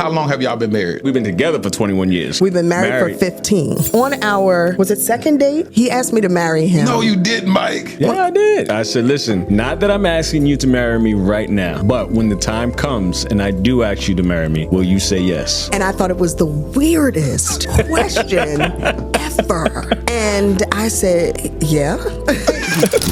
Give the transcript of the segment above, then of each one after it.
How long have y'all been married? We've been together for 21 years. We've been married for 15. On our, was it second date? He asked me to marry him. No, you didn't, Mike. Yeah, I did. I said, listen, not that I'm asking you to marry me right now, but when the time comes and I do ask you to marry me, will you say yes? And I thought it was the weirdest question ever. And I said, yeah.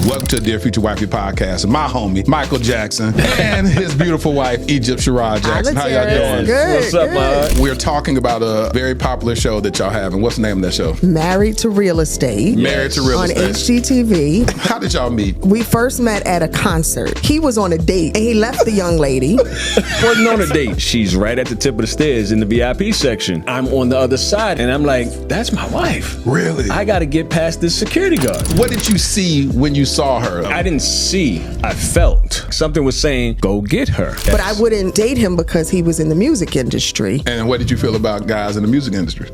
Welcome to the Dear Future Wifey podcast. My homie, Michael Jackson, and his beautiful wife, Sherrod Jackson. How y'all doing? Good. What's up, man? We're talking about a very popular show that y'all have. And what's the name of that show? Married to Real Estate. Married to Real Estate. On HGTV. How did y'all meet? We first met at a concert. He was on a date, and he left the young lady. Wasn't on a date. She's right at the tip of the stairs in the VIP section. I'm on the other side, and I'm like, that's my wife. Really? I got to get past this security guard. What did you see when you saw her? I didn't see. I felt. Something was saying, go get her. But I wouldn't date him because he was in the music industry. And what did you feel about guys in the music industry?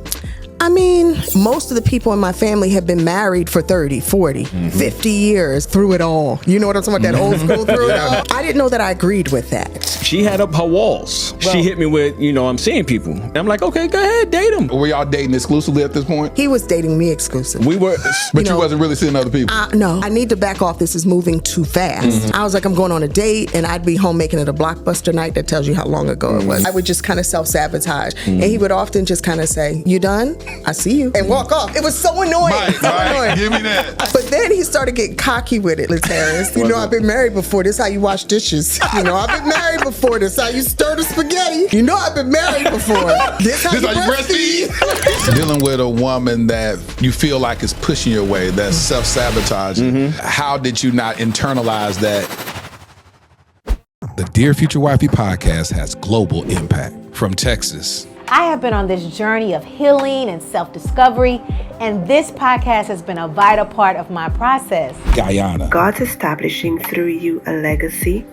I mean, most of the people in my family have been married for 30, 40, 50 years through it all. You know what I'm talking about? That old school through it all? I didn't know that I agreed with that. She had up her walls. Well, she hit me with, I'm seeing people. I'm like, okay, go ahead, date them. Were y'all dating exclusively at this point? He was dating me exclusively. We were. But you wasn't really seeing other people? No, I need to back off. This is moving too fast. I was like, I'm going on a date, and I'd be home making it a blockbuster night. That tells you how long ago it was. I would just kind of self-sabotage. And he would often just kind of say, you done? I see you. And walk off. It was so annoying. Mike, give me that. But then he started getting cocky with it, Harris. I've been married before. This is how you wash dishes. I've been married before. This is how you stir the spaghetti. I've been married before. This how you breastfeed. Dealing with a woman that you feel like is pushing your way, that's self-sabotaging. How did you not internalize that? The Dear Future Wifey podcast has global impact. From Texas, I have been on this journey of healing and self-discovery, and this podcast has been a vital part of my process. Guyana, God's establishing through you a legacy,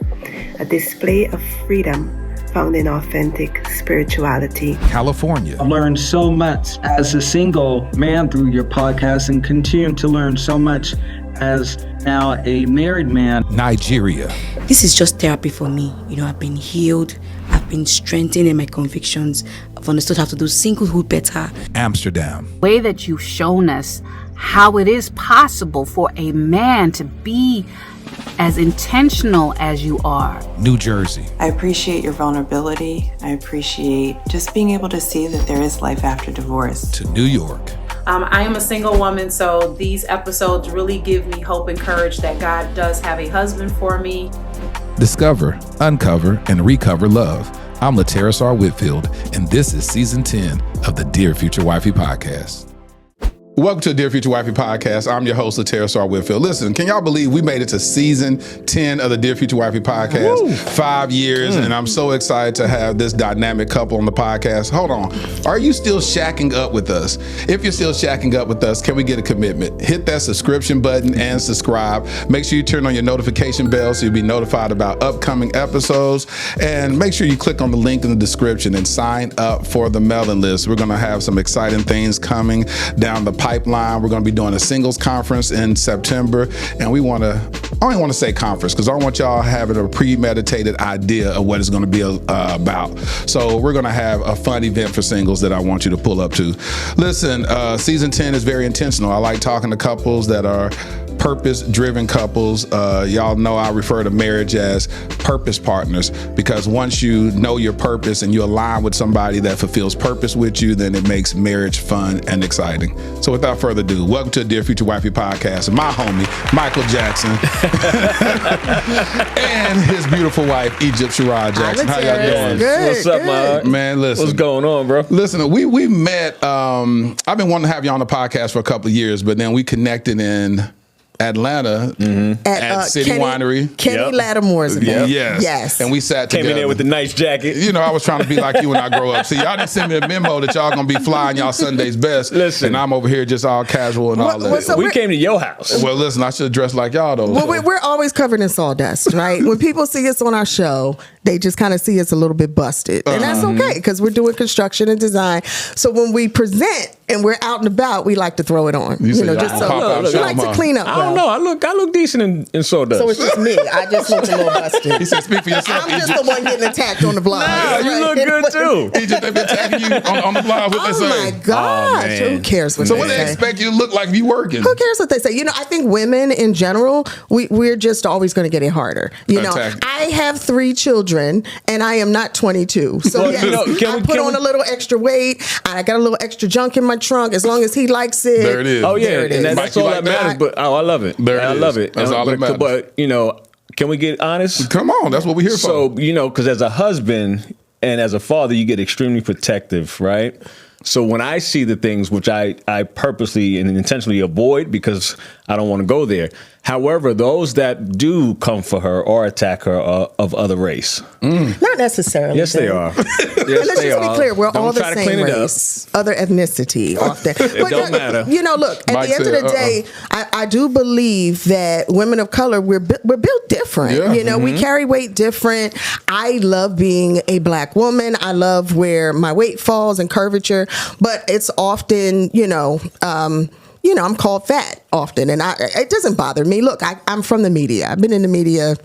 a display of freedom found in authentic spirituality. California, I've learned so much as a single man through your podcast and continue to learn so much as now a married man. Nigeria. This is just therapy for me. I've been healed. I've been strengthened in my convictions. I've understood how to do singlehood better. Amsterdam. The way that you've shown us how it is possible for a man to be as intentional as you are. New Jersey. I appreciate your vulnerability. I appreciate just being able to see that there is life after divorce. To New York. I am a single woman, so these episodes really give me hope and courage that God does have a husband for me. Discover, uncover, and recover love. I'm LaTerra Whitfield, and this is season 10 of the Dear Future Wifey podcast. Welcome to the Dear Future Wifey podcast. I'm your host, LaTerra Whitfield. Listen, can y'all believe we made it to season 10 of the Dear Future Wifey podcast? Woo. 5 years, and I'm so excited to have this dynamic couple on the podcast. Hold on. Are you still shacking up with us? If you're still shacking up with us, can we get a commitment? Hit that subscription button and subscribe. Make sure you turn on your notification bell so you'll be notified about upcoming episodes. And make sure you click on the link in the description and sign up for the mailing list. We're going to have some exciting things coming down the pipeline. We're going to be doing a singles conference in September, and I don't want to say conference because I don't want y'all having a premeditated idea of what it's going to be about. So we're going to have a fun event for singles that I want you to pull up to. Listen, season 10 is very intentional. I like talking to couples that are purpose-driven couples. Y'all know I refer to marriage as purpose partners, because once you know your purpose and you align with somebody that fulfills purpose with you, then it makes marriage fun and exciting. So without further ado, welcome to the Dear Future Wifey podcast. My homie, Michael Jackson, and his beautiful wife, Sherrod Jackson. How y'all doing? Good. What's up, man? Man, listen. What's going on, bro? Listen, we met, I've been wanting to have you on the podcast for a couple of years, but then we connected in Atlanta at City Winery. Kenny Lattimore's event. Yes. And we sat together. Came in there with the nice jacket. I was trying to be like you when I grow up. See, y'all didn't send me a memo that y'all gonna be flying y'all Sunday's best. Listen. And I'm over here just all casual and all that. So we came to your house. Well, listen, I should have dressed like y'all though. Well, we're always covered in sawdust, right? When people see us on our show, They just kind of see us a little bit busted. And that's okay, because we're doing construction and design. So when we present and we're out and about, we like to throw it on. You know, just so we like to clean up. I don't know. I look decent in sawdust. So it's just me. I just look a little busted. He said, "Speak for yourself." I'm just the one getting attacked on the blog. Nah, you look good too. Egypt, they've been attacking you on the blog. What they say? Oh my gosh! Who cares what So they what say? they expect you to look like if you working? Who cares what they say? You know, I think women in general, we're just always going to get it harder. You know, I have 3 children and I am not 22. So Well, yes, you know, I put on a little extra weight. I got a little extra junk in my trunk. As long as he likes it. There it is. Oh yeah, There it and is. that's all that matters. But I love it. There it I is. love it. That's all that matters. But you know, can we get honest? Come on, that's what we're here for. So you know, because as a husband and as a father, you get extremely protective, right? So when I see the things which I purposely and intentionally avoid because I don't want to go there. However, those that do come for her or attack her are of other race. Not necessarily. Yes, they are. Yes, Let's just be clear. We're all the try to same clean it up. race, other ethnicity often. It don't matter. You know, look, at Mike the end said, of the day, I do believe that women of color, we're built different. Yeah. You know, we carry weight different. I love being a black woman. I love where my weight falls and curvature, but it's often, I'm called fat often, and it doesn't bother me. Look, I'm from the media. I've been in the media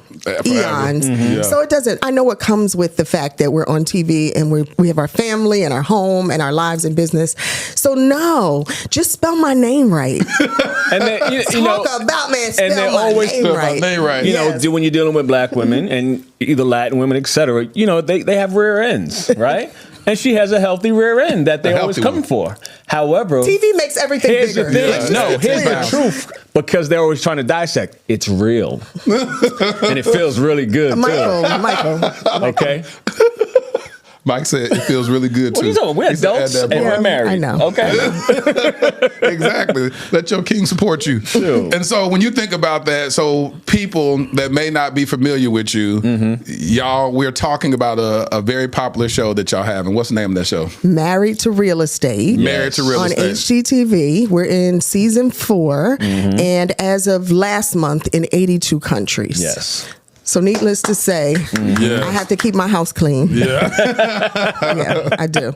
eons, so it doesn't. I know what comes with the fact that we're on TV and we have our family and our home and our lives and business. So no, just spell my name right. And then, you know, talk about man, spell and they're my always name right. You know, when you're dealing with black women and either Latin women, etc. You know, they have rear ends, right? And she has a healthy rear end that they're always coming for. However, TV makes everything here's bigger. the thing. Let's Here's the truth. Because they're always trying to dissect. It's real. And it feels really good, Michael. Okay? Mike said it feels really good too. What are you talking about? We're adults and we're married. I know. Okay. Exactly. Let your king support you. True. And so when you think about that, so people that may not be familiar with you, y'all, we're talking about a very popular show that y'all have. And what's the name of that show? Married to Real Estate. Married to Real on Estate. HGTV. We're in season 4, and as of last month, in 82 countries. Yes. So needless to say, I have to keep my house clean. Yeah. Yeah, I do.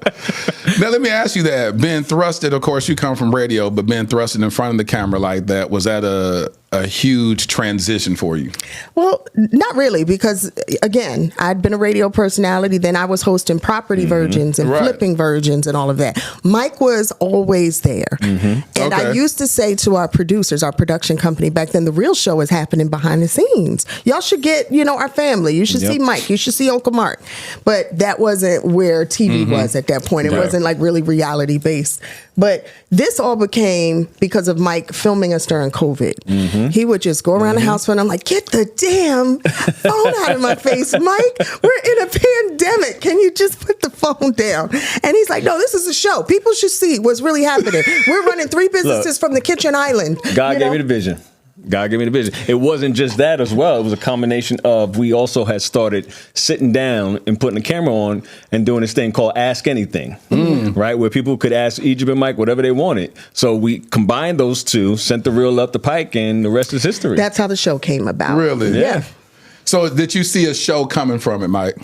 Now, let me ask you that. Being thrusted, of course, you come from radio, but being thrusted in front of the camera like that, was that a huge transition for you? Well, not really, because again, I'd been a radio personality. Then I was hosting Property Virgins and Flipping Virgins and all of that. Mike was always there. And I used to say to our producers, our production company back then, the real show is happening behind the scenes. Y'all should get, our family. You should see Mike. You should see Uncle Mark. But that wasn't where TV was at that point. It wasn't like really reality based. But this all became because of Mike filming us during COVID. He would just go around the house and I'm like, get the damn phone out of my face, Mike. We're in a pandemic. Can you just put the phone down? And he's like, no, this is a show. People should see what's really happening. We're running 3 businesses from the kitchen island. God gave me the vision. God gave me the vision. It wasn't just that as well. It was a combination of, we also had started sitting down and putting the camera on and doing this thing called Ask Anything, right? Where people could ask Egypt and Mike whatever they wanted. So we combined those two, sent the reel up the pike, and the rest is history. That's how the show came about. Really? Yeah. So did you see a show coming from it, Mike?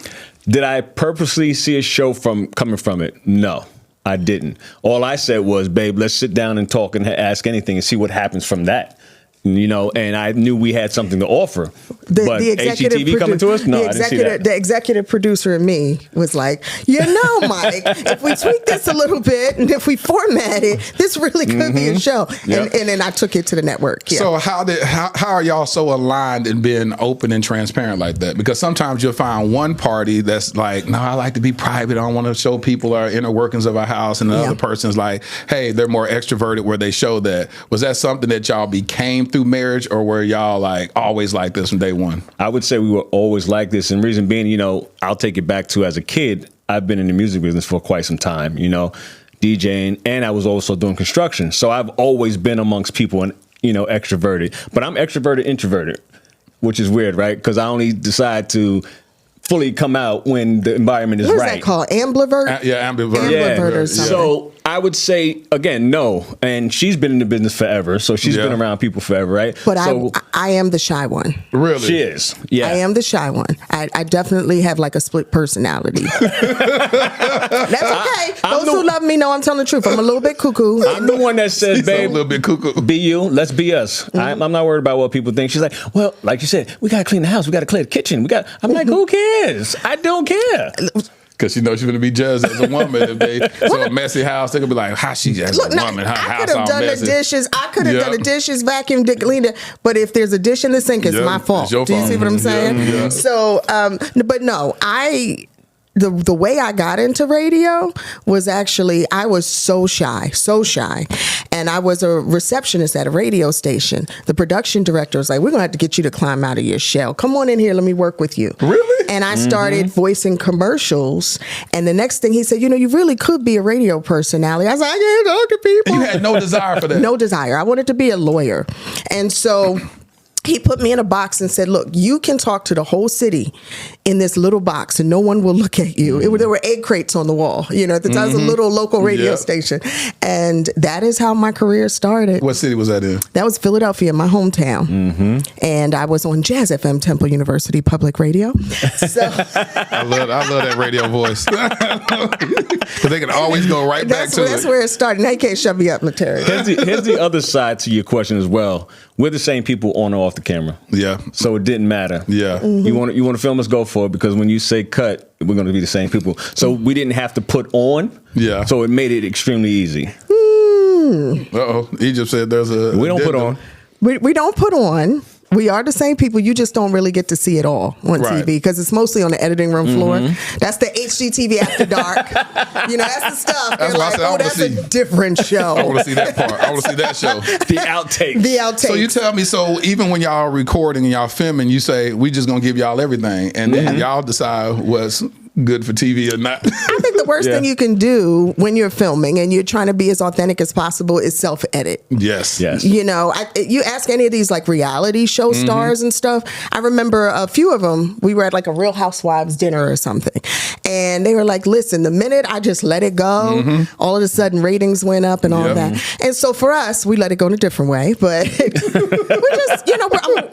Did I purposely see a show coming from it? No, I didn't. All I said was, babe, let's sit down and talk and ask anything and see what happens from that. And I knew we had something to offer. But HGTV coming to us? No, I didn't see that. The executive producer and me was like, Mike, if we tweak this a little bit and if we format it, this really could be a show. Yep. And then I took it to the network. Yeah. So how are y'all so aligned and being open and transparent like that? Because sometimes you'll find one party that's like, no, I like to be private. I don't want to show people our inner workings of our house. And the other person's like, hey, they're more extroverted where they show that. Was that something that y'all became through marriage, or were y'all like always like this from day one? I would say we were always like this. And reason being, I'll take it back to as a kid, I've been in the music business for quite some time, DJing, and I was also doing construction. So I've always been amongst people and, extroverted. But I'm extroverted, introverted, which is weird, right? Because I only decide to fully come out when the environment is right. What is that called? Ambivert? Yeah, ambivert. Ambivert or something. So I would say, again, no. And she's been in the business forever, so she's been around people forever, right? But so, I am the shy one. Really? She is. Yeah. I am the shy one. I definitely have like a split personality. That's okay. Those who love me know I'm telling the truth. I'm a little bit cuckoo. I'm the one that says, babe, a little bit cuckoo. Be you, let's be us. I'm not worried about what people think. She's like, well, like you said, we got to clean the house. We got to clear the kitchen. I'm like, who cares? I don't care. Because she knows she's going to be judged as a woman. If they a messy house, they're going to be like, how she as a woman, her house all messy. I could have done the dishes. I could have done the dishes, vacuum, cleaned it. But if there's a dish in the sink, it's my fault. It's your Do you see what I'm saying? Yeah. So, but no, the way I got into radio was actually, I was so shy. And I was a receptionist at a radio station. The production director was like, we're going to have to get you to climb out of your shell. Come on in here. Let me work with you. Really? And I started voicing commercials. And the next thing he said, you really could be a radio personality. I was like, I can't talk to people. And you had no desire for that? No desire. I wanted to be a lawyer. And so he put me in a box and said, look, you can talk to the whole city in this little box and no one will look at you. There were egg crates on the wall. That was a little local radio station. And that is how my career started. What city was that in? That was Philadelphia, my hometown. And I was on Jazz FM, Temple University Public Radio. So I love that radio voice. Because they can always go right back to it. That's where it started. Now you can't shut me up, Materi. Here's the other side to your question as well. We're the same people on or off the camera. Yeah. So it didn't matter. Yeah. You want to film us, go for it, because when you say cut, we're going to be the same people. So we didn't have to put on. Yeah. So it made it extremely easy. Uh-oh. Egypt said there's a... We don't put on. We don't put on. We are the same people. You just don't really get to see it all on TV because it's mostly on the editing room floor. That's the HGTV After Dark. That's the stuff. That's why I said, that's a different show. I want to see that part. I want to see that show. The outtakes. The outtakes. So you tell me, even when y'all are recording and y'all filming, you say, we just going to give y'all everything. And then y'all decide what's good for TV or not. I think the worst thing you can do when you're filming and you're trying to be as authentic as possible is self-edit. Yes. You ask any of these like reality show stars and stuff. I remember a few of them, we were at like a Real Housewives dinner or something. And they were like, listen, the minute I just let it go, all of a sudden ratings went up and all of that. And so for us, we let it go in a different way. But we're just,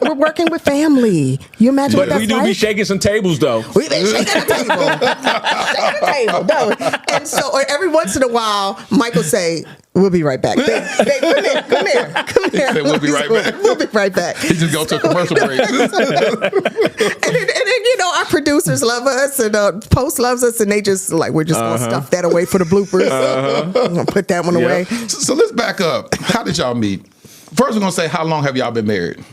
we're working with family. You imagine what that's like? But we do be shaking some tables though. We been shaking the table. And so every once in a while, Michael say, we'll be right back. Babe, come here. We'll be right back. We'll be right back. He just go to a commercial break. and then, our producers love us and Post loves us, and they just like, we're just going to stuff that away for the bloopers. I'm going to put that one away. So let's back up. How did y'all meet? First, we're going to say, how long have y'all been married?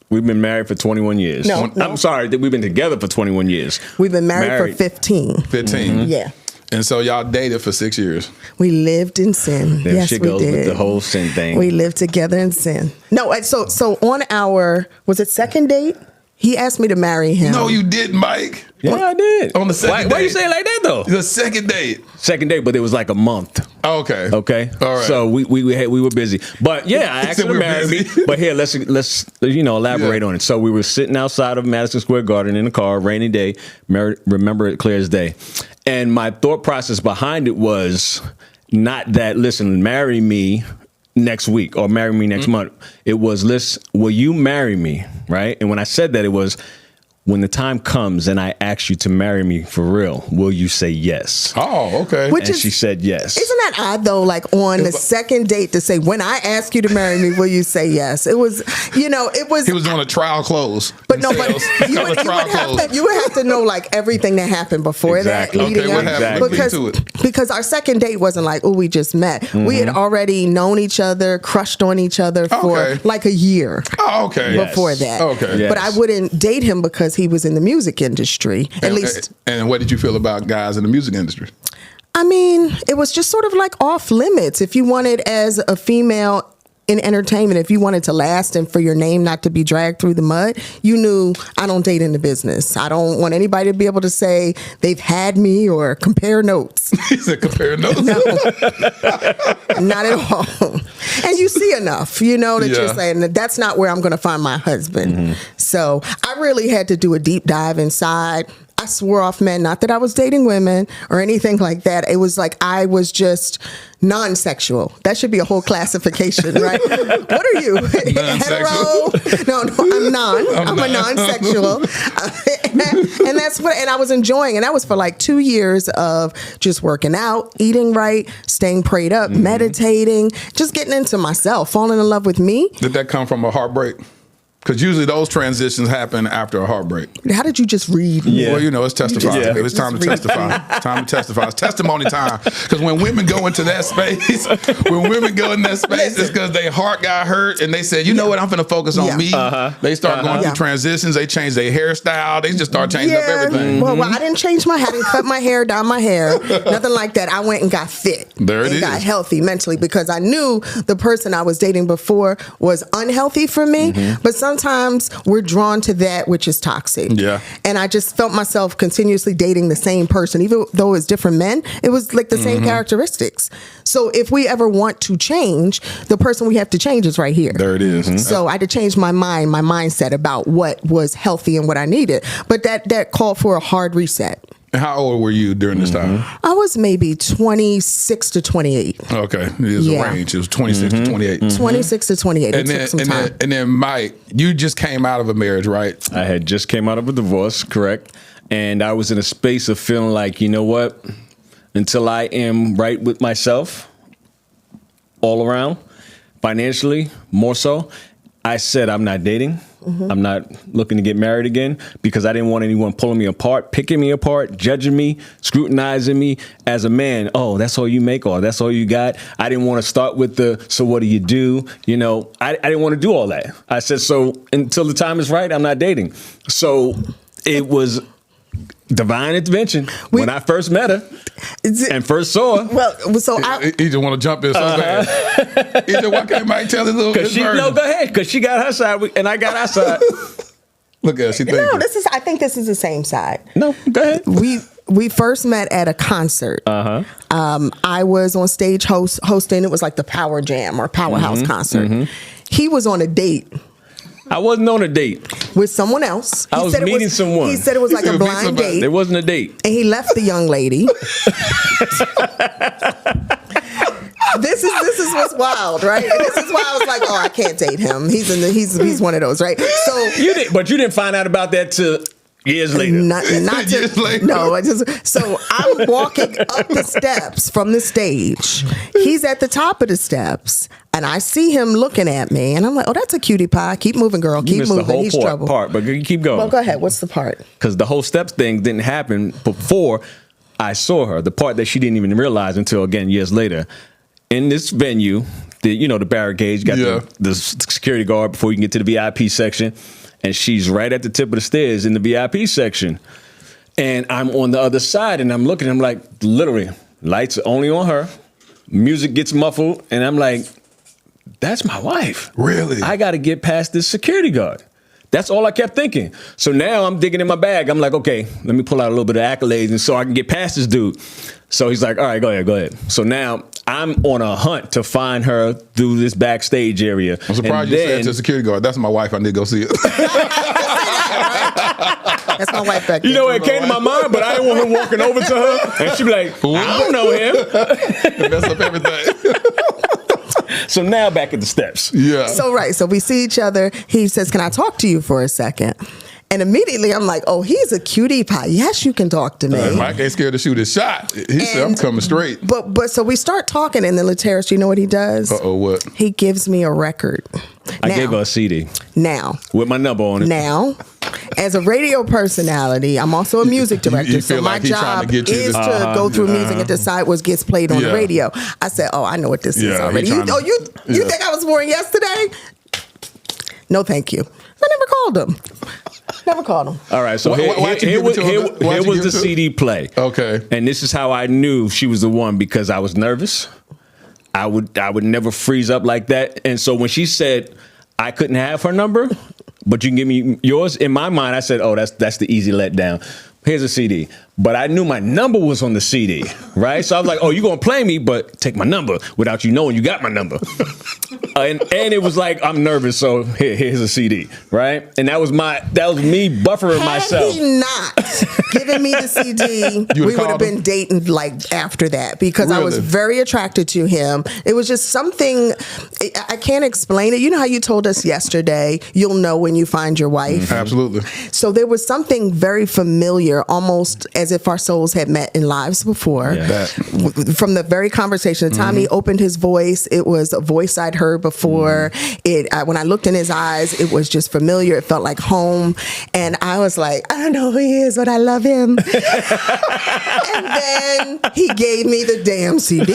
We've been married for 21 years. No. I'm sorry, we've been together for 21 years. We've been married for 15. 15. Yeah. And so y'all dated for 6 years. We lived in sin. There yes, she we goes did. with the whole sin thing. We lived together in sin. No, so on our, was it second date? He asked me to marry him. No, you didn't, Mike. Yeah, I did. On the second date. Why you say it like that, though? The second date. Second date, but it was like a month. Okay. All right. So we were busy. But yeah, I asked her to marry me. But here, let's elaborate on it. So we were sitting outside of Madison Square Garden in a car, rainy day. Remember it clear as day. And my thought process behind it was not that, listen, marry me next week or marry me next month. It was, listen, will you marry me? Right? And when I said that, it was, when the time comes and I ask you to marry me for real, will you say yes? Oh, okay. She said yes. Isn't that odd though? Like on the second date to say, when I ask you to marry me, will you say yes? It was, it was. He was doing a trial close. But no, but you would have to know like everything that happened before that leading up. Because our second date wasn't like, oh, we just met. We had already known each other, crushed on each other for like a year. Oh, okay. Before that. Okay. Yes. But I wouldn't date him because he was in the music industry, at least. And what did you feel about guys in the music industry? I mean, it was just sort of like off limits. If you wanted, as a female in entertainment, if you wanted to last and for your name not to be dragged through the mud, you knew, I don't date in the business. I don't want anybody to be able to say they've had me or compare notes. He said compare notes? No, not at all. And you see enough, that you're saying that that's not where I'm going to find my husband. So I really had to do a deep dive inside. I swore off men. Not that I was dating women or anything like that. It was like I was just non-sexual. That should be a whole classification, right? What are you? Hetero? No, I'm a non-sexual. And that's what, and I was enjoying, and that was for like 2 years of just working out, eating right, staying prayed up, meditating, just getting into myself, falling in love with me. Did that come from a heartbreak? Because usually those transitions happen after a heartbreak. How did you just read? Yeah. Well, it's testifying. Yeah. It's time to testify. Time to testify. It's testimony time. Because when women go into that space, it's because their heart got hurt and they said, you know what, I'm going to focus on me. They start going through transitions. They change their hairstyle. They just start changing up everything. Well, I didn't change I didn't cut my hair, dye my hair, nothing like that. I went and got fit. There it is. Got healthy mentally because I knew the person I was dating before was unhealthy for me. But sometimes we're drawn to that which is toxic. Yeah. And I just felt myself continuously dating the same person, even though it's different men. It was like the same characteristics. So if we ever want to change, the person we have to change is right here. There it is. So I had to change my mindset about what was healthy and what I needed. But that called for a hard reset. And how old were you during this time? I was maybe 26 to 28. Okay. It was a range. It was 26 to 28. 26 to 28. It took some time. And then, Mike, you just came out of a marriage, right? I had just came out of a divorce, correct? And I was in a space of feeling like, you know what? Until I am right with myself, all around, financially, more so, I said I'm not dating. I'm not looking to get married again because I didn't want anyone pulling me apart, picking me apart, judging me, scrutinizing me as a man. Oh, that's all you make, or that's all you got. I didn't want to start with so what do you do? You know, I didn't want to do all that. I said, so until the time is right, I'm not dating. So it was divine intervention when I first met her and first saw her. Well, so he just want to jump in so bad. He said, why can't Mike tell his little version? No, go ahead, because she got her side and I got our side. Look at her, she thinking. No, I think this is the same side. No, go ahead. We first met at a concert. I was on stage hosting. It was like the Power Jam or Powerhouse concert. He was on a date. I wasn't on a date. With someone else. I was meeting someone. He said it was like a blind date. It wasn't a date. And he left the young lady. This is what's wild, right? This is why I was like, oh, I can't date him. He's one of those, right? So you didn't find out about that till years later. Not years later. No, so I'm walking up the steps from the stage. He's at the top of the steps, and I see him looking at me, and I'm like, oh, that's a cutie pie. Keep moving, girl. Keep moving. The whole He's trouble. Part, but you keep going. Well, go ahead. What's the part? Because the whole steps thing didn't happen before I saw her. The part that she didn't even realize until, again, years later. In this venue, the barricades, got the security guard before you can get to the VIP section. And she's right at the tip of the stairs in the VIP section. And I'm on the other side and I'm looking, I'm like, literally, lights are only on her. Music gets muffled. And I'm like, that's my wife. Really? I got to get past this security guard. That's all I kept thinking. So now I'm digging in my bag. I'm like, okay, let me pull out a little bit of accolades and so I can get past this dude. So he's like, all right, go ahead. So now I'm on a hunt to find her through this backstage area. I'm surprised you said to the security guard, that's my wife, I need to go see it. That's my wife back there. You know, it came to my mind, but I didn't want him walking over to her. And she'd be like, I don't know him. Mess up everything. So now back at the steps. Yeah. So we see each other. He says, can I talk to you for a second? And immediately I'm like, oh, he's a cutie pie. Yes, you can talk to me. Mike ain't scared to shoot his shot. He said, I'm coming straight. But so we start talking, and then Lateris, you know what he does? Uh-oh, what? He gives me a record. I gave her a CD. Now. With my number on it. Now, as a radio personality, I'm also a music director. So my job is to go through music and decide what gets played on the radio. I said, oh, I know what this is already. You think I was born yesterday? No, thank you. I never called him. All right, so here was the CD play. Okay. And this is how I knew she was the one, because I was nervous. I would never freeze up like that. And so when she said I couldn't have her number, but you can give me yours, in my mind I said, oh, that's the easy letdown. Here's a CD. but I knew my number was on the CD, right? So I was like, oh, you're going to play me, but take my number without you knowing you got my number. And it was like, I'm nervous, so here's a CD, right? And that was me buffering myself. Had he not given me the CD, we would have been dating like after that, because I was very attracted to him. It was just something, I can't explain it. You know how you told us yesterday, you'll know when you find your wife? Absolutely. So there was something very familiar, almost as if our souls had met in lives before. Yeah. From the very conversation, the time he opened his voice, it was a voice I'd heard before. When I looked in his eyes, it was just familiar. It felt like home. And I was like, I don't know who he is, but I love him. And then he gave me the damn CD,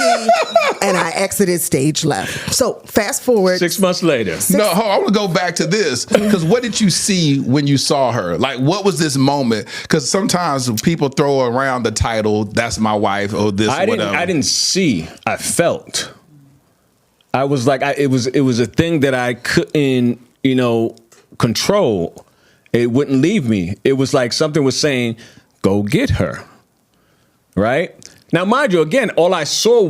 and I exited stage left. So fast forward. 6 months later. No, I want to go back to this, because what did you see when you saw her? Like, what was this moment? Because sometimes people throw around the title, "That's my wife," or this, whatever. I didn't see. I felt. I was like, it was a thing that I couldn't, control. It wouldn't leave me. It was like something was saying, "Go get her." Right? Now, mind you, again, all I saw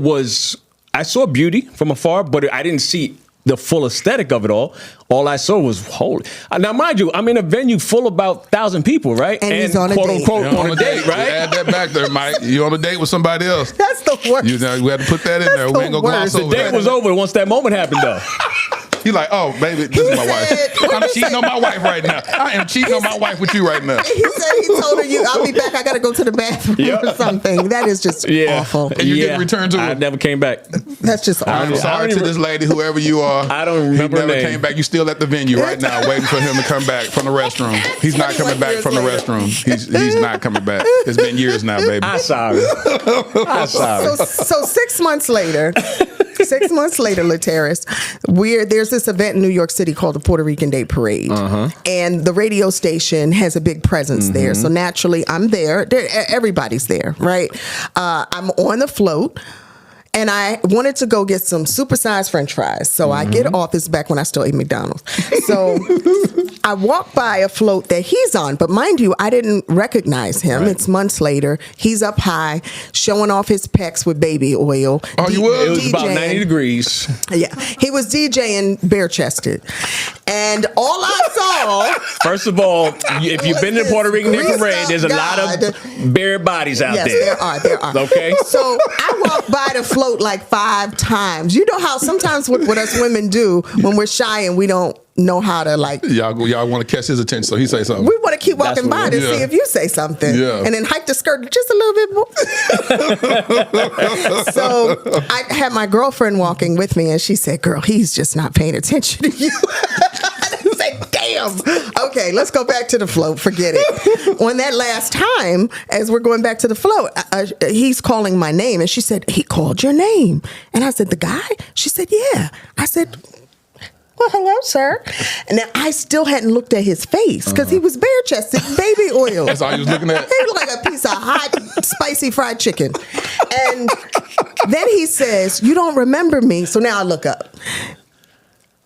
beauty from afar, but I didn't see the full aesthetic of it all. All I saw was holy. Now, mind you, I'm in a venue full of about 1,000 people, right? And he's on a quote date. unquote on a date, right? Add that back there, Mike. You on a date with somebody else. That's the worst. We had to put that in there. We ain't gonna gloss worst. over The date that. was over once that moment happened, though. He's like, oh, baby, this is my wife. I'm cheating on my wife right now. I am cheating on my wife with you right now. He said he told her, I'll be back. I got to go to the bathroom or something. That is just awful. And you didn't return to her? I never came back. That's just I'm awful. sorry to this lady, whoever you are. I don't remember He never her name. came back. You still at the venue right now, waiting for him to come back from the restroom. He's not coming back from the restroom. He's not coming back. It's been years now, baby. I'm sorry. So 6 months later, 6 months later, Lateris, there's this event in New York City called the Puerto Rican Day Parade. And the radio station has a big presence there. So naturally, I'm there. Everybody's there, right? I'm on the float. And I wanted to go get some supersized French fries. So I get off. This is back when I still ate McDonald's. So I walk by a float that he's on. But mind you, I didn't recognize him. Right. It's months later. He's up high, showing off his pecs with baby oil. Oh, you were? It was about 90 degrees. Yeah. He was DJing bare-chested. And all I saw... First of all, if you've been to the Puerto Rican Day Parade, there's a lot of bare bodies out there. Yes, there are. Okay? So I walked by the float like 5 times. You know how sometimes what us women do when we're shy and we don't know how to like... Y'all want to catch his attention, so he say something. We want to keep walking by to see if you say something. Yeah. And then hike the skirt just a little bit more. So I had my girlfriend walking with me and she said, girl, he's just not paying attention to you. I said, damn. Okay, let's go back to the float. Forget it. On that last time, as we're going back to the float, he's calling my name. And she said, he called your name. And I said, the guy? She said, yeah. I said... well, hello, sir. And then I still hadn't looked at his face because he was bare-chested, baby oil. That's all you was looking at? He looked like a piece of hot, spicy fried chicken. And then he says, you don't remember me. So now I look up.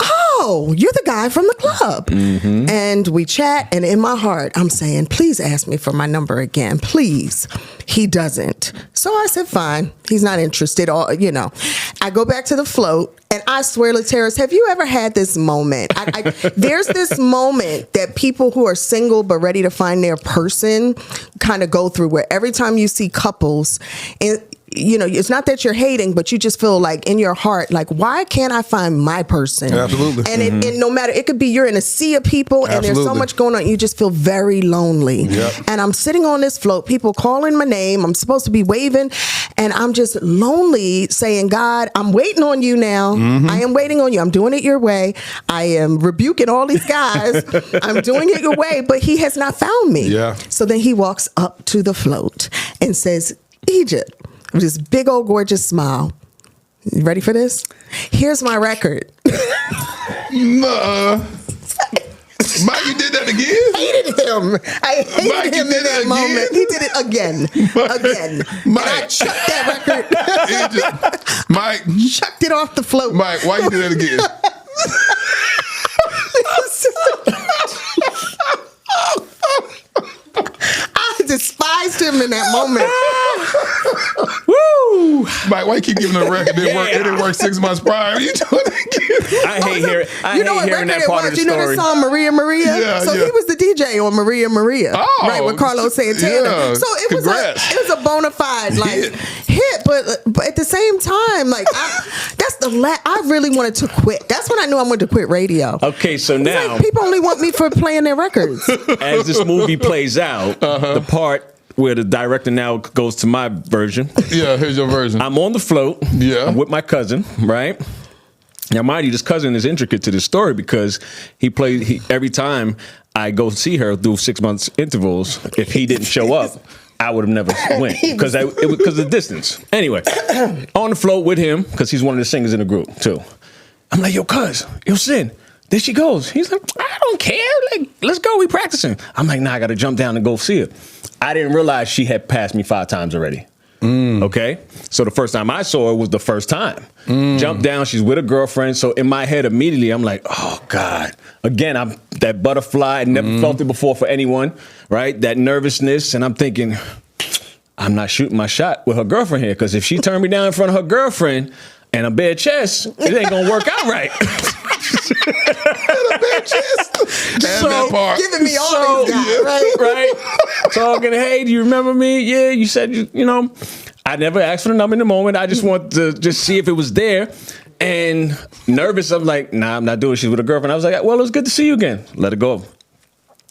Oh, you're the guy from the club. And we chat, and in my heart, I'm saying, please ask me for my number again, please. He doesn't. So I said, fine. He's not interested. I go back to the float, and I swear, Lateris, have you ever had this moment? There's this moment that people who are single but ready to find their person kind of go through, where every time you see couples, and it's not that you're hating, but you just feel like in your heart, like, why can't I find my person? Absolutely. And and no matter, it could be you're in a sea of people and there's so much going on, you just feel very lonely. Yep. And I'm sitting on this float, people calling my name, I'm supposed to be waving, and I'm just lonely saying, God, I'm waiting on you now. I am waiting on you. I'm doing it your way. I am rebuking all these guys. I'm doing it your way, but he has not found me. Yeah. So then he walks up to the float and says, Egypt, with this big old gorgeous smile. You ready for this? Here's my record. Nuh-uh. Mike, you did that again? I hated him in that moment. He did it again. Mike. And I chucked that record. Mike. Chucked it off the float. Mike, why you did that again? I despised him him in that moment. Woo! Mike, why you keep giving a record? It didn't work 6 months prior. You doing it again? I hate hearing that part of the story. You know the song Maria Maria? Yeah, so yeah. he was the DJ on Maria Maria. Oh, right, with Carlos Santana. Yeah, so it was a bona fide hit, but at the same time, like I really wanted to quit. That's when I knew I wanted to quit radio. Okay, so now like people only want me for playing their records. As this movie plays out, the part where the director now goes to my version. Yeah, here's your version. I'm on the float. Yeah. I'm with my cousin, right? Now, mind you, this cousin is intricate to this story because every time I go see her through 6 months intervals, if he didn't show up, I would have never went because of the distance. Anyway, on the float with him because he's one of the singers in the group too. I'm like, yo, cuz, yo, Sin. There she goes. He's like, I don't care. Like, let's go. We practicing. I'm like, nah, I got to jump down and go see her. I didn't realize she had passed me 5 times already. Okay? So the first time I saw her was the first time. Jumped down. She's with a girlfriend. So in my head immediately, I'm like, oh, God. Again, I'm that butterfly. I never felt it before for anyone, right? That nervousness. And I'm thinking, I'm not shooting my shot with her girlfriend here because if she turned me down in front of her girlfriend and a bare chest, it ain't going to work out right. Giving me all these guys, right? Talking, hey, do you remember me? Yeah, you said, you know, I never asked for the number in the moment. I just wanted to just see if it was there. And nervous, I'm like, nah, I'm not doing it. She's with a girlfriend. I was like, well, it was good to see you again. Let it go.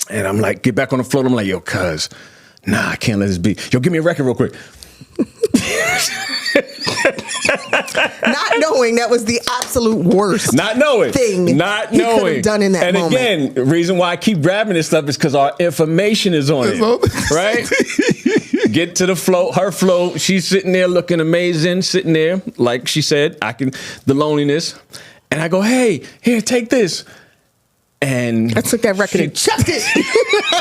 And I'm like, get back on the floor. I'm like, yo, cuz, nah, I can't let this be. Yo, give me a record real quick. Not knowing that was the absolute worst. Not knowing. Thing. Not he knowing. could have done in that moment. And again, the reason why I keep grabbing this stuff is because our information is on it, right? Get to the float, her float. She's sitting there looking amazing, sitting there, like she said, the loneliness. And I go, hey, here, take this. And I took that record and chucked it.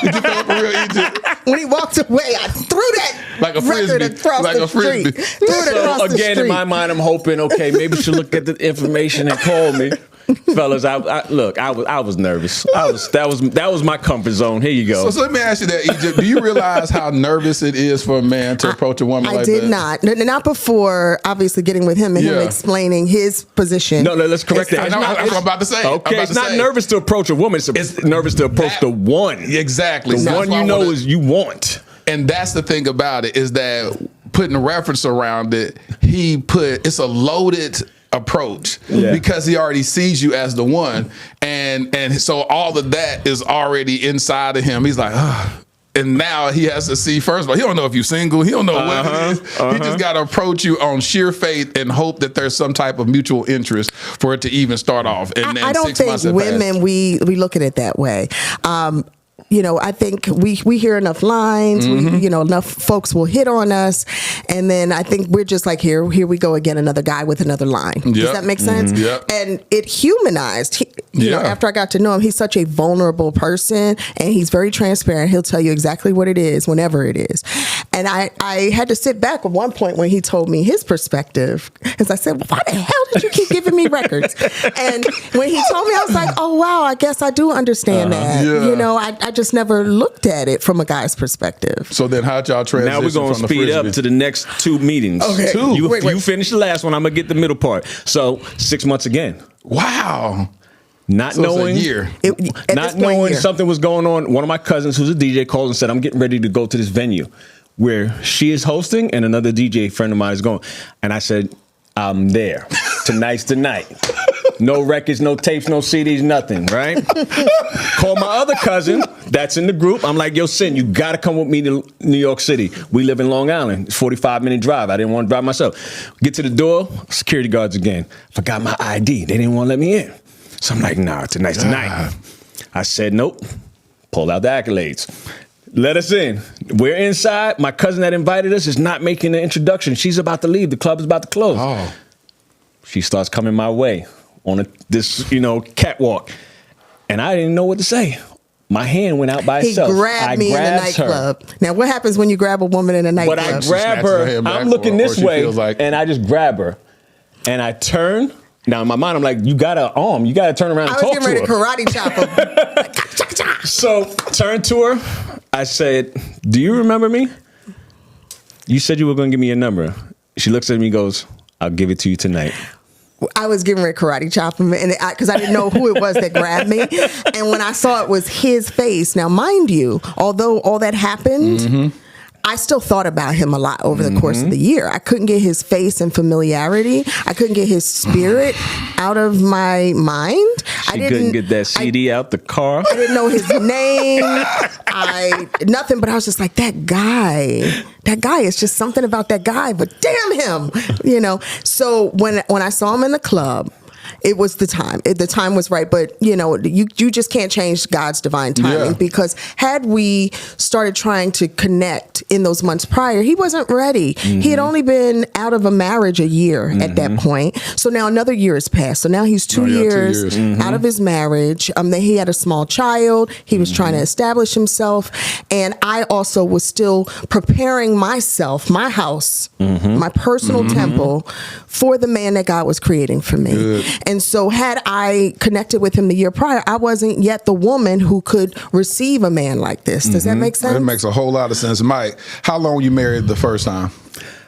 Did you feel for real, Egypt? When he walked away, I threw that like a record across the street. Threw it across the street. Again, in my mind, I'm hoping, okay, maybe she'll look at the information and call me. Fellas, I was nervous. That was my comfort zone. Here you go. So let me ask you that, Egypt. Do you realize how nervous it is for a man to approach a woman like that? I did not. Not before, obviously, getting with him and him explaining his position. No, let's correct that. That's what I'm about to say. Okay, it's not nervous to approach a woman. It's nervous to approach the one. Exactly. The one you know is you want. And that's the thing about it is that putting a reference around it, it's a loaded approach because he already sees you as the one, and so all of that is already inside of him. He's like, and now he has to see, first of all, he don't know if you're single, he don't know what it is. He just got to approach you on sheer faith and hope that there's some type of mutual interest for it to even start off. And I don't think women we look at it that way. You know, I think we hear enough lines, enough folks will hit on us. And then I think we're just like, here we go again, another guy with another line. Yep. Does that make sense? Yep. And it humanized, you know, after I got to know him, he's such a vulnerable person and he's very transparent. He'll tell you exactly what it is, whenever it is. And I had to sit back at one point when he told me his perspective. Because I said, well, why the hell did you keep giving me records? And when he told me, I was like, oh, wow, I guess I do understand that. Yeah. You know, I just never looked at it from a guy's perspective. So then how'd y'all transition? Now we're going to speed up to the next 2 meetings. Okay. You finish the last one. I'm going to get the middle part. So 6 months again. Wow. Not knowing, something was going on. One of my cousins who's a DJ called and said, I'm getting ready to go to this venue where she is hosting and another DJ friend of mine is going. And I said, I'm there. Tonight's the night. No records, no tapes, no CDs, nothing, right? Call my other cousin that's in the group. I'm like, yo, Sin, you got to come with me to New York City. We live in Long Island. It's a 45-minute drive. I didn't want to drive myself. Get to the door, security guards again. Forgot my ID. They didn't want to let me in. So I'm like, nah, tonight's the night. I said, nope. Pulled out the accolades. Let us in. We're inside. My cousin that invited us is not making the introduction. She's about to leave. The club is about to close. Oh. She starts coming my way on this catwalk. And I didn't know what to say. My hand went out by itself. He grabbed me in the nightclub. Now, what happens when you grab a woman in a nightclub? But I grab her. I'm looking this way, and I just grab her. And I turn. Now, in my mind, I'm like, you got to arm. You got to turn around and talk to her. I was getting ready to karate chop her. So, turn to her. I said, do you remember me? You said you were going to give me your number. She looks at me and goes, I'll give it to you tonight. I was giving her a karate chop him, and because I didn't know who it was that grabbed me. And when I saw it was his face, now mind you, although all that happened, I still thought about him a lot over the course of the year. I couldn't get his face and familiarity. I couldn't get his spirit out of my mind. She couldn't get that CD out the car. I didn't know his name. Nothing, but I was just like, that guy, it's just something about that guy, but damn him, So when I saw him in the club, it was the time. The time was right, but you just can't change God's divine timing because had we started trying to connect in those months prior, he wasn't ready. He had only been out of a marriage a year at that point. So now another year has passed. So now he's 2 years out of his marriage. Then he had a small child. He was trying to establish himself, and I also was still preparing myself, my house, my personal temple for the man that God was creating for me. Good. And so had I connected with him the year prior, I wasn't yet the woman who could receive a man like this. Does that make sense? That makes a whole lot of sense. Mike, how long were you married the first time?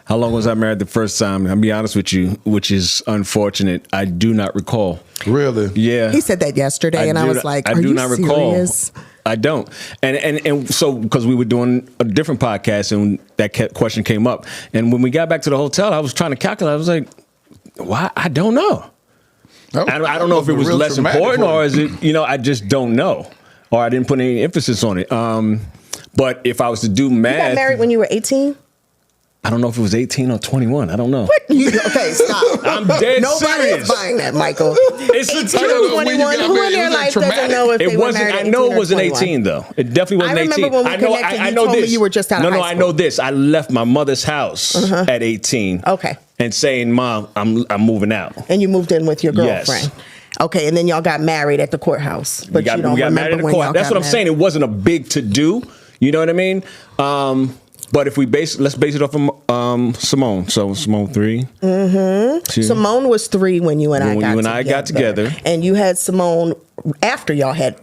How long was I married the first time? I'll be honest with you, which is unfortunate. I do not recall. Really? Yeah. He said that yesterday, and I was like, are you serious? I don't. And so, because we were doing a different podcast and that question came up. And when we got back to the hotel, I was trying to calculate. I was like, why? I don't know. I don't know if it was less important or is it, I just don't know. Or I didn't put any emphasis on it. But if I was to do math. You got married when you were 18? I don't know if it was 18 or 21. I don't know. What? Okay, stop. I'm dead Nobody serious. is buying that, Michael. It's 18, 21. Who in their life doesn't know if they were married at 18 I know it wasn't 21. 18, though. It definitely wasn't 18. I remember when we connected, you told me you were just out of high school. I know this. I left my mother's house at 18. Okay. And saying, Mom, I'm moving out. And you moved in with your girlfriend. Yes. Okay, and then y'all got married at the courthouse. But we got married at the courthouse. That's what I'm saying. It wasn't a big to-do. You know what I mean? But if let's base it off of Simone. So Simone 3. Simone was 3 when you and I got together. And you had Simone after y'all had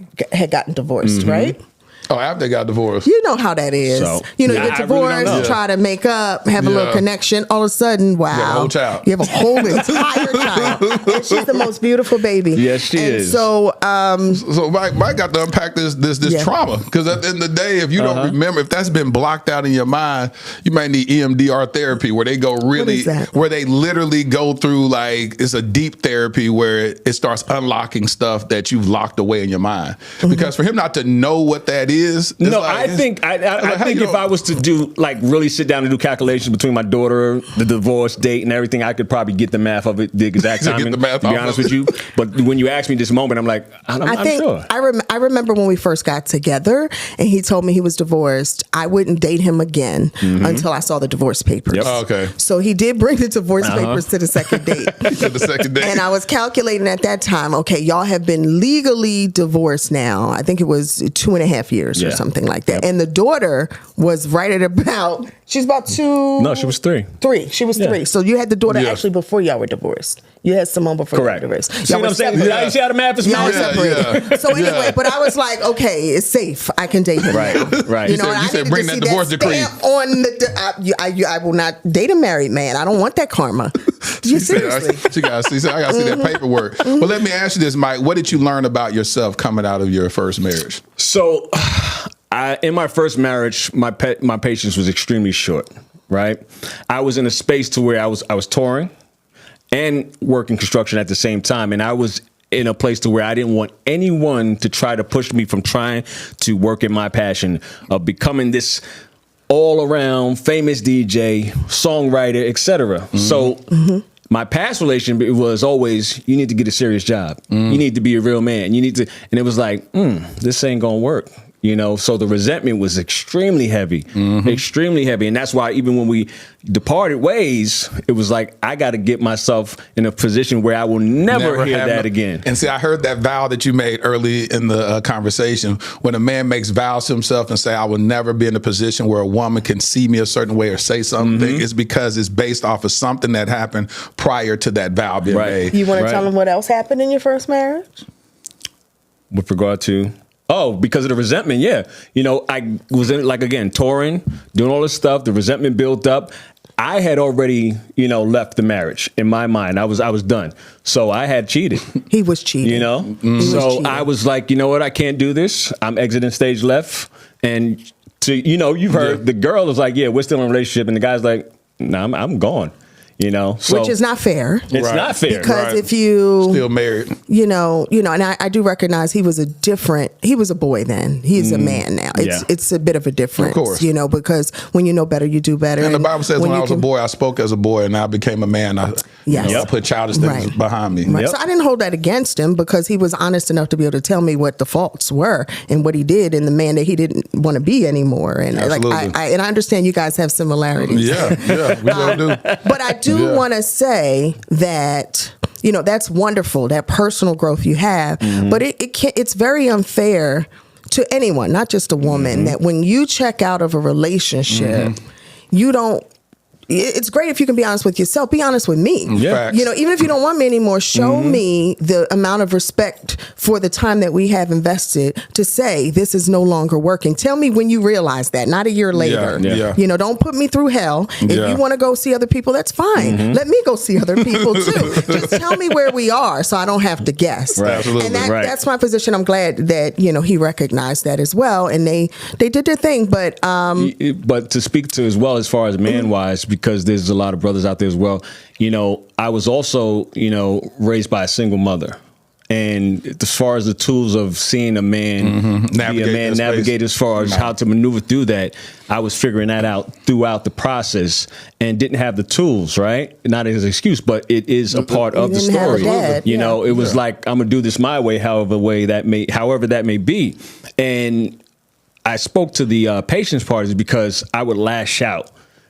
gotten divorced, right? Oh, after they got divorced. You know how that is. So, you get divorced, really try to make up, have a little connection. All of a sudden, wow. You have a whole child. You have a whole entire child. And she's the most beautiful baby. Yes, she is. So, Mike got to unpack this trauma. Because at the end of the day, if you don't remember, if that's been blocked out in your mind, you might need EMDR therapy where they go where they literally go through it's a deep therapy where it starts unlocking stuff that you've locked away in your mind. Because for him not to know what that is. No, I think if I was to do really sit down and do calculations between my daughter, the divorce date, and everything, I could probably get the math of it, the exact timing. To be honest with you, but when you asked me this moment, I'm like, I'm sure. I remember when we first got together, and he told me he was divorced. I wouldn't date him again until I saw the divorce papers. Yep. Oh, okay. So he did bring the divorce papers to the second date. And I was calculating at that time. Okay, y'all have been legally divorced now. I think it was 2.5 years. Or something like that. And the daughter was right at about, she's about 2. No, she was 3. 3. She was 3. So you had the daughter actually before y'all were divorced. You had Simone before you were divorced. See what I'm saying? You see how the math is y'all separated. So anyway, but I was like, okay, it's safe. I can date him. Right. You said bring that divorce decree. On I will not date a married man. I don't want that karma. Seriously. I got to see that paperwork. Well, let me ask you this, Mike. What did you learn about yourself coming out of your first marriage? So, in my first marriage, my patience was extremely short. Right, I was in a space to where I was touring and working construction at the same time, and I was in a place to where I didn't want anyone to try to push me from trying to work in my passion of becoming this all-around famous DJ, songwriter, etc. So. My past relationship was always, you need to get a serious job. You need to be a real man. You need to, and it was like, this ain't gonna work. So the resentment was extremely heavy, extremely heavy. And that's why even when we departed ways, it was like, I got to get myself in a position where I will never hear that again. And see, I heard that vow that you made early in the conversation. When a man makes vows to himself and say, I will never be in a position where a woman can see me a certain way or say something, it's because it's based off of something that happened prior to that vow being made. You want to tell them what else happened in your first marriage? With regard to? Oh, because of the resentment, yeah. I was in, like, again, touring, doing all this stuff. The resentment built up. I had already, left the marriage in my mind. I was done. So I had cheated. He was cheating. So I was like, you know what? I can't do this. I'm exiting stage left. And you've heard the girl was like, yeah, we're still in a relationship. And the guy's like, no, I'm gone. So, which is not fair. It's not fair. Because if you still married, and I do recognize he was a boy then. He's a man now. It's a bit of a difference, of course. Because when you know better, you do better. And the Bible says when I was a boy, I spoke as a boy, and I became a man. I put childish things behind me. Right. So I didn't hold that against him because he was honest enough to be able to tell me what the faults were and what he did and the man that he didn't want to be anymore. And I understand you guys have similarities. Yeah, we all do. But I do want to say that that's wonderful, that personal growth you have, but it's very unfair to anyone, not just a woman, that when you check out of a relationship, you don't. It's great if you can be honest with yourself. Be honest with me. Yeah. Even if you don't want me anymore, show me the amount of respect for the time that we have invested to say this is no longer working. Tell me when you realize that, not a year later. Yeah. Don't put me through hell. If you want to go see other people, that's fine. Let me go see other people too. Just tell me where we are so I don't have to guess. Right. Absolutely. And that's my position. I'm glad that, he recognized that as well. And they did their thing. But to speak to as well as far as man-wise, because there's a lot of brothers out there as well. I was also, raised by a single mother. And as far as the tools of seeing a man navigate as far as how to maneuver through that, I was figuring that out throughout the process and didn't have the tools, right? Not as an excuse, but it is a part of the story. It was like, I'm going to do this my way, however that may be. And I spoke to the patience parties because I would lash out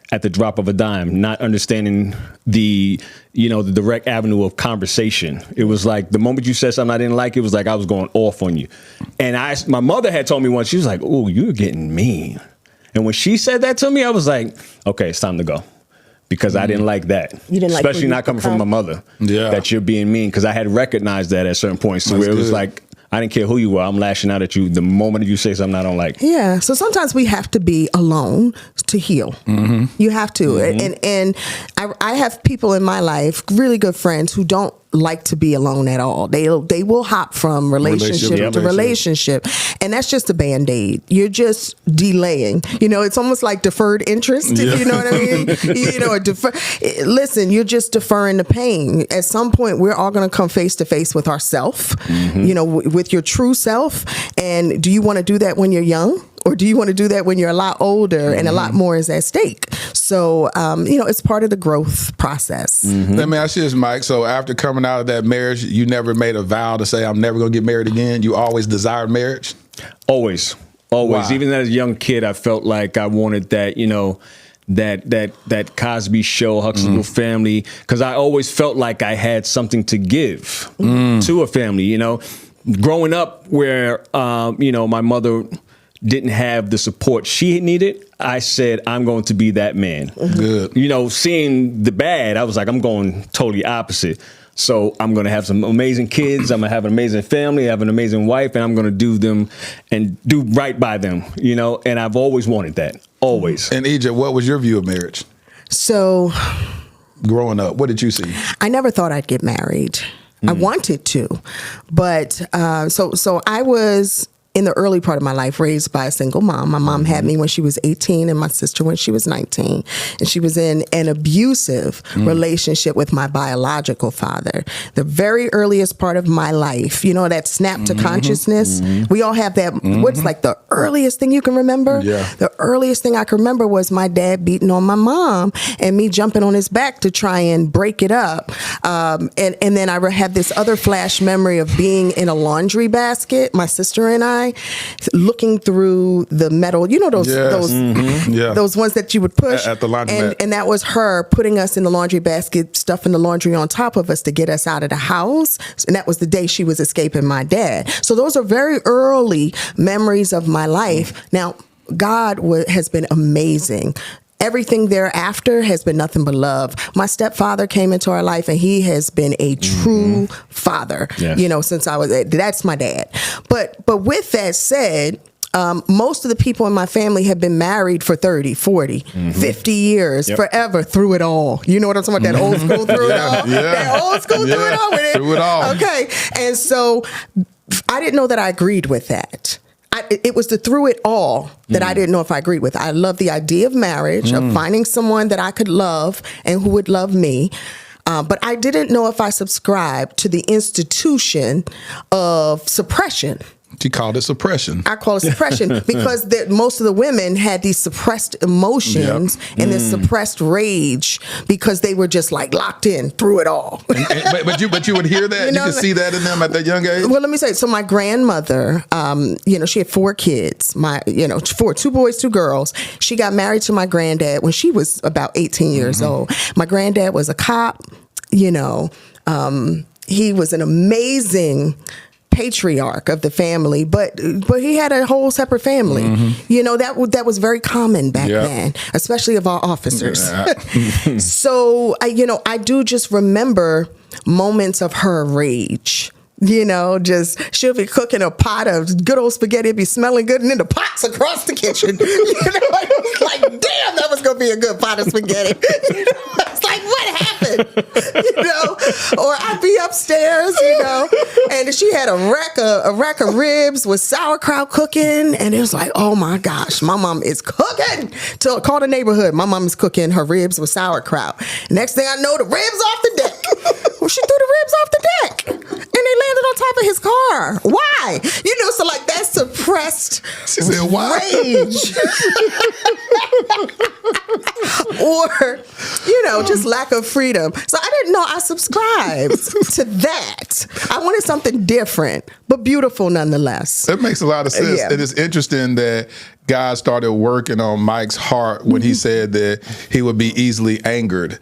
at the drop of a dime, not understanding the direct avenue of conversation. It was like the moment you said something I didn't like, it was like I was going off on you. And my mother had told me once, she was like, "Oh, you're getting mean." And when she said that to me, I was like, okay, it's time to go. Because I didn't like that. You didn't like especially not coming from my mother. Yeah. That you're being mean. Because I had recognized that at certain points where it was like, I didn't care who you were. I'm lashing out at you the moment you say something I don't like. Yeah. So sometimes we have to be alone to heal. You have to. And I have people in my life, really good friends, who don't like to be alone at all. They will hop from relationship to relationship. And that's just a Band-Aid. You're just delaying. It's almost like deferred interest, if you know what I mean. Listen, you're just deferring the pain. At some point, we're all going to come face to face with ourself, with your true self. And do you want to do that when you're young? Or do you want to do that when you're a lot older and a lot more is at stake? So, it's part of the growth process. Let me ask you this, Mike. So after coming out of that marriage, you never made a vow to say, I'm never going to get married again? You always desired marriage? Always. Wow. Even as a young kid, I felt like I wanted that, that Cosby Show, Huxtable family, because I always felt like I had something to give to a family, Growing up where, my mother didn't have the support she needed, I said, I'm going to be that man. Good. Seeing the bad, I was like, I'm going totally opposite. So I'm going to have some amazing kids. I'm going to have an amazing family, have an amazing wife, and I'm going to do them and do right by them, and I've always wanted that. Always. And EJ, what was your view of marriage? So growing up, what did you see? I never thought I'd get married. I wanted to, but so I was in the early part of my life raised by a single mom. My mom had me when she was 18 and my sister when she was 19. And she was in an abusive relationship with my biological father. The very earliest part of my life, that snap to consciousness. We all have that. What's like the earliest thing you can remember? Yeah. The earliest thing I can remember was my dad beating on my mom and me jumping on his back to try and break it up. And then I had this other flash memory of being in a laundry basket, my sister and I, looking through the metal, those ones that you would push at the laundromat. And that was her putting us in the laundry basket, stuffing the laundry on top of us to get us out of the house. And that was the day she was escaping my dad. So those are very early memories of my life. Now, God has been amazing. everything thereafter has been nothing but love. My stepfather came into our life, and he has been a true father. Yes. You know, since that's my dad. But with that said, most of the people in my family have been married for 30, 40, 50 years, forever, through it all. You know what I'm talking about? That old school through it all? Yeah. That old school through it all? Through it all. Okay. And so I didn't know that I agreed with that. It was the through it all that I didn't know if I agreed with. I love the idea of marriage, of finding someone that I could love and who would love me. But I didn't know if I subscribed to the institution of suppression. She called it suppression. I call it suppression because most of the women had these suppressed emotions and this suppressed rage because they were just like locked in through it all. But you would hear that? You could see that in them at that young age? Well, let me say, so my grandmother, she had 4 kids, 2 boys, 2 girls. She got married to my granddad when she was about 18 years old. My granddad was a cop, he was an amazing patriarch of the family, but he had a whole separate family. That was very common back then, especially of our officers. So I do just remember moments of her rage. Just she'll be cooking a pot of good old spaghetti, it'd be smelling good, and then the pot's across the kitchen. It's like, damn, that was gonna be a good pot of spaghetti. It's like, what happened? Or I'd be upstairs, and she had a rack of ribs with sauerkraut cooking, and it was like, oh my gosh, my mom is cooking. So call the neighborhood. My mom is cooking her ribs with sauerkraut. Next thing I know, the ribs off the deck. Well, she threw the ribs off the deck, and they landed on top of his car. Why? So like that suppressed she said, why? Rage. Or, just lack of freedom. So I didn't know I subscribed to that. I wanted something different, but beautiful nonetheless. That makes a lot of sense. Yeah. It is interesting that God started working on Mike's heart when he said that he would be easily angered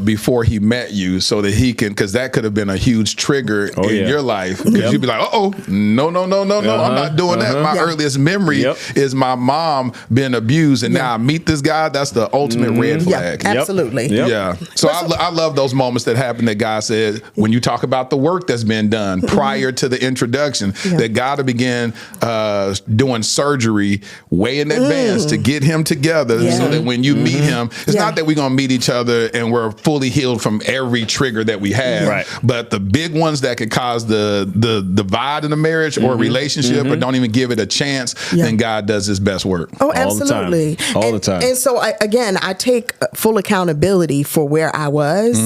before he met you, so that he can, because that could have been a huge trigger in your life. Because you'd be like, no, I'm not doing that. My earliest memory is my mom being abused, and now I meet this guy. That's the ultimate red flag. Absolutely. Yeah. So I love those moments that happen that God said, when you talk about the work that's been done prior to the introduction, that God will begin doing surgery way in advance to get him together so that when you meet him, it's not that we're going to meet each other and we're fully healed from every trigger that we have, but the big ones that could cause the divide in a marriage or a relationship or don't even give it a chance, then God does his best work. Oh, absolutely. All the time. And so, I take full accountability for where I was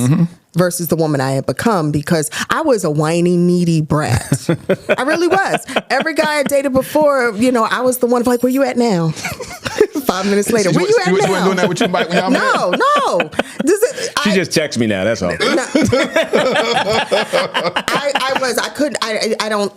versus the woman I had become, because I was a whiny, needy brat. I really was. Every guy I dated before, I was the one like, where you at now? 5 minutes later, where you at now? You weren't doing that with your bike when y'all met? No. She just texts me now, that's all. I don't,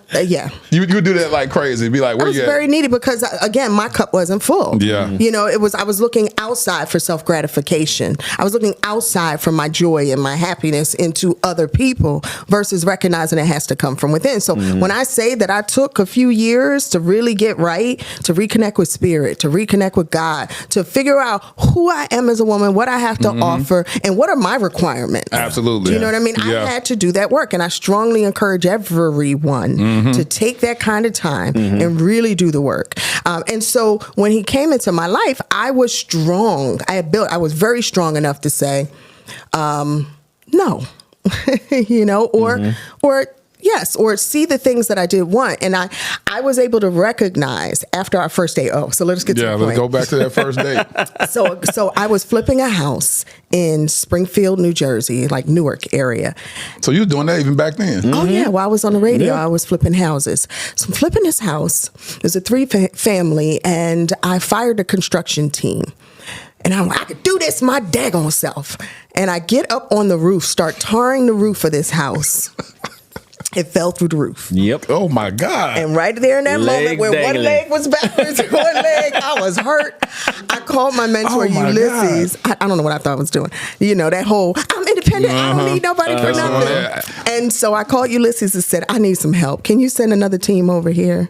You would do that like crazy. Be like, where you at? I was very needy because, again, my cup wasn't full. Yeah. I was looking outside for self-gratification. I was looking outside for my joy and my happiness into other people versus recognizing it has to come from within. So when I say that I took a few years to really get right, to reconnect with spirit, to reconnect with God, to figure out who I am as a woman, what I have to offer, and what are my requirements. Absolutely. Do you know what I mean? I had to do that work, and I strongly encourage everyone to take that kind of time and really do the work. And so when he came into my life, I was strong. I was very strong enough to say, no, or yes, or see the things that I did want. And I was able to recognize after our first date. Oh, so let's get to the point. Let's go back to that first date. So I was flipping a house in Springfield, New Jersey, like Newark area. So you were doing that even back then? Oh, yeah. While I was on the radio, I was flipping houses. So I'm flipping this house. There's a 3-family, and I fired a construction team. And I'm like, I could do this my daggone self. And I get up on the roof, start tarring the roof of this house. It fell through the roof. Yep. Oh, my God. And right there in that moment where one leg was backwards, one leg, I was hurt. I called my mentor, Ulysses. I don't know what I thought I was doing. That whole, I'm independent. I don't need nobody for nothing. And so I called Ulysses and said, I need some help. Can you send another team over here?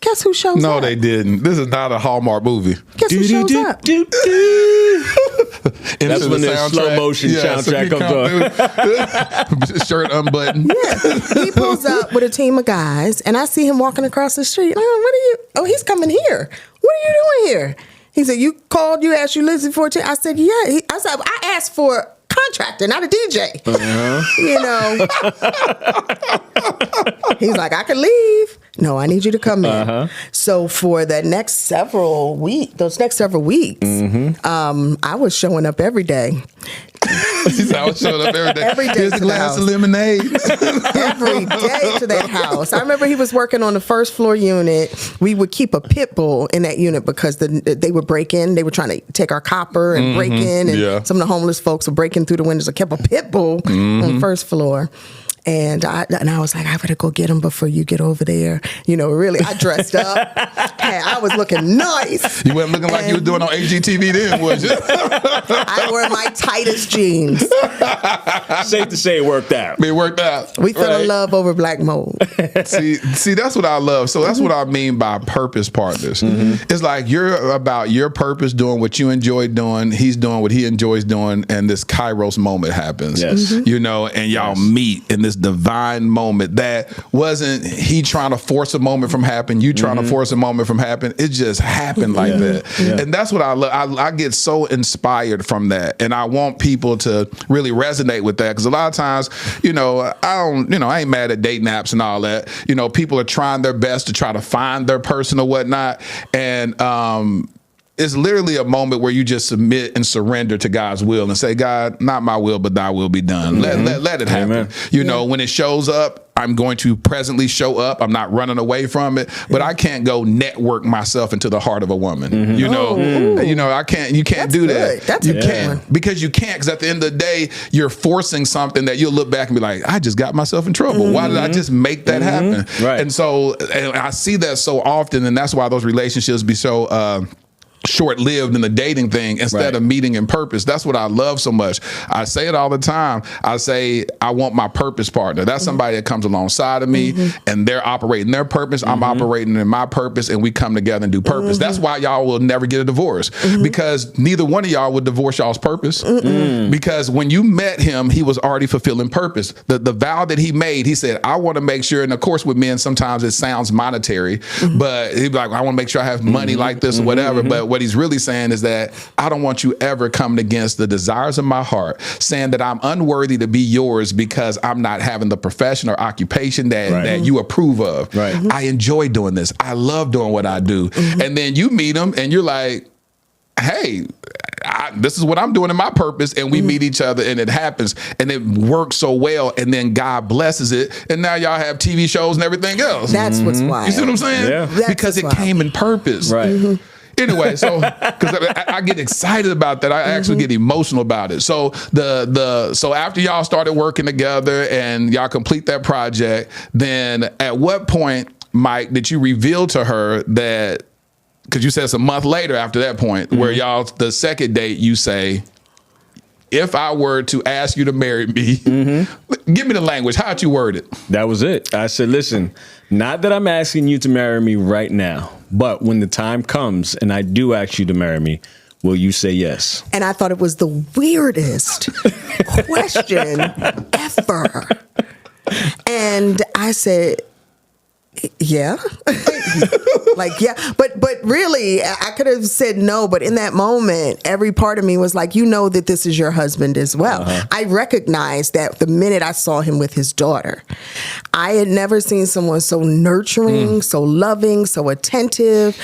Guess who shows up? No, they didn't. This is not a Hallmark movie. Guess who shows up? That's when the slow motion soundtrack comes on. Shirt unbuttoned. Yeah. He pulls up with a team of guys, and I see him walking across the street. What are you? Oh, he's coming here. What are you doing here? He said, you called, you asked, you listened for it. I said, yeah. I said, I asked for a contractor, not a DJ. You know. He's like, I can leave. No, I need you to come in. So for the next several weeks, I was showing up every day. I was showing up every day. Every day. Here's a glass of lemonade. Every day to that house. I remember he was working on the first floor unit. We would keep a pit bull in that unit because they would break in. They were trying to take our copper and break in. And some of the homeless folks were breaking through the windows. I kept a pit bull on the first floor. And I was like, I better go get him before you get over there. You know, really, I dressed up. I was looking nice. You weren't looking like you were doing on HGTV then, was you? I wore my tightest jeans. Safe to say it worked out. It worked out. We fell in love over black mold. See, that's what I love. So that's what I mean by purpose partners. It's like you're about your purpose, doing what you enjoy doing. He's doing what he enjoys doing. And this Kairos moment happens. You know, and y'all meet in this divine moment that wasn't he trying to force a moment from happening, you trying to force a moment from happening. It just happened like that. And that's what I love. I get so inspired from that. And I want people to really resonate with that. Because a lot of times, you know, I ain't mad at dating apps and all that. You know, people are trying their best to try to find their person or whatnot. And it's literally a moment where you just submit and surrender to God's will and say, God, not my will, but thy will be done. Let it happen. Amen. You know, when it shows up, I'm going to presently show up. I'm not running away from it, but I can't go network myself into the heart of a woman. You know, you can't do that. That's you can't because you can't. Because at the end of the day, you're forcing something that you'll look back and be like, I just got myself in trouble. Why did I just make that happen? Right. And so, and I see that so often, and that's why those relationships be so short-lived in the dating thing instead of meeting in purpose. That's what I love so much. I say it all the time. I say I want my purpose partner. That's somebody that comes alongside of me and they're operating their purpose. I'm operating in my purpose and we come together and do purpose. That's why y'all will never get a divorce because neither one of y'all would divorce y'all's purpose because when you met him, he was already fulfilling purpose. The vow that he made, he said, I want to make sure, and of course with men, sometimes it sounds monetary, but he'd be like, I want to make sure I have money like this or whatever. But what he's really saying is that I don't want you ever coming against the desires of my heart, saying that I'm unworthy to be yours because I'm not having the profession or occupation that you approve of. I enjoy doing this. I love doing what I do. And then you meet him and you're like, hey, this is what I'm doing in my purpose. And we meet each other and it happens and it works so well. And then God blesses it. And now y'all have TV shows and everything else. That's what's wild. You see what I'm saying? Yeah. Because it came in purpose. Anyway, so because I get excited about that, I actually get emotional about it. So so after y'all started working together and y'all complete that project, then at what point, Mike, did you reveal to her that? Because you said it's a month later after that point, where y'all the second date you say, if I were to ask you to marry me, give me the language. How'd you word it? That was it. I said, listen, not that I'm asking you to marry me right now, but when the time comes and I do ask you to marry me, will you say yes? And I thought it was the weirdest question ever. And I said, yeah. But really, I could have said no, but in that moment, every part of me was like, you know that this is your husband as well. I recognized that the minute I saw him with his daughter. I had never seen someone so nurturing, so loving, so attentive.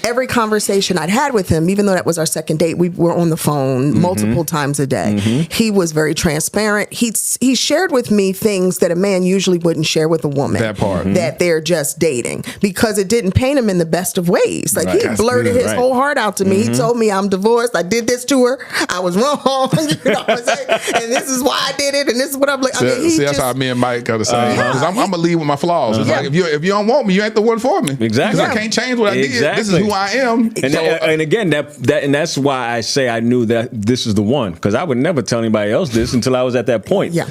Every conversation I'd had with him, even though that was our second date, we were on the phone multiple times a day. He was very transparent. He shared with me things that a man usually wouldn't share with a woman. That part. That they're just dating, because it didn't paint him in the best of ways. Like he blurted his whole heart out to me. He told me I'm divorced. I did this to her. I was wrong. You know what I'm saying? And this is why I did it. And this is what I'm like. See, that's how me and Mike got to say. Because I'm gonna leave with my flaws. It's like if you don't want me, you ain't the one for me. Exactly. Because I can't change what I did. This is who I am. And again, that's why I say I knew that this is the one. Because I would never tell anybody else this until I was at that point. Yeah.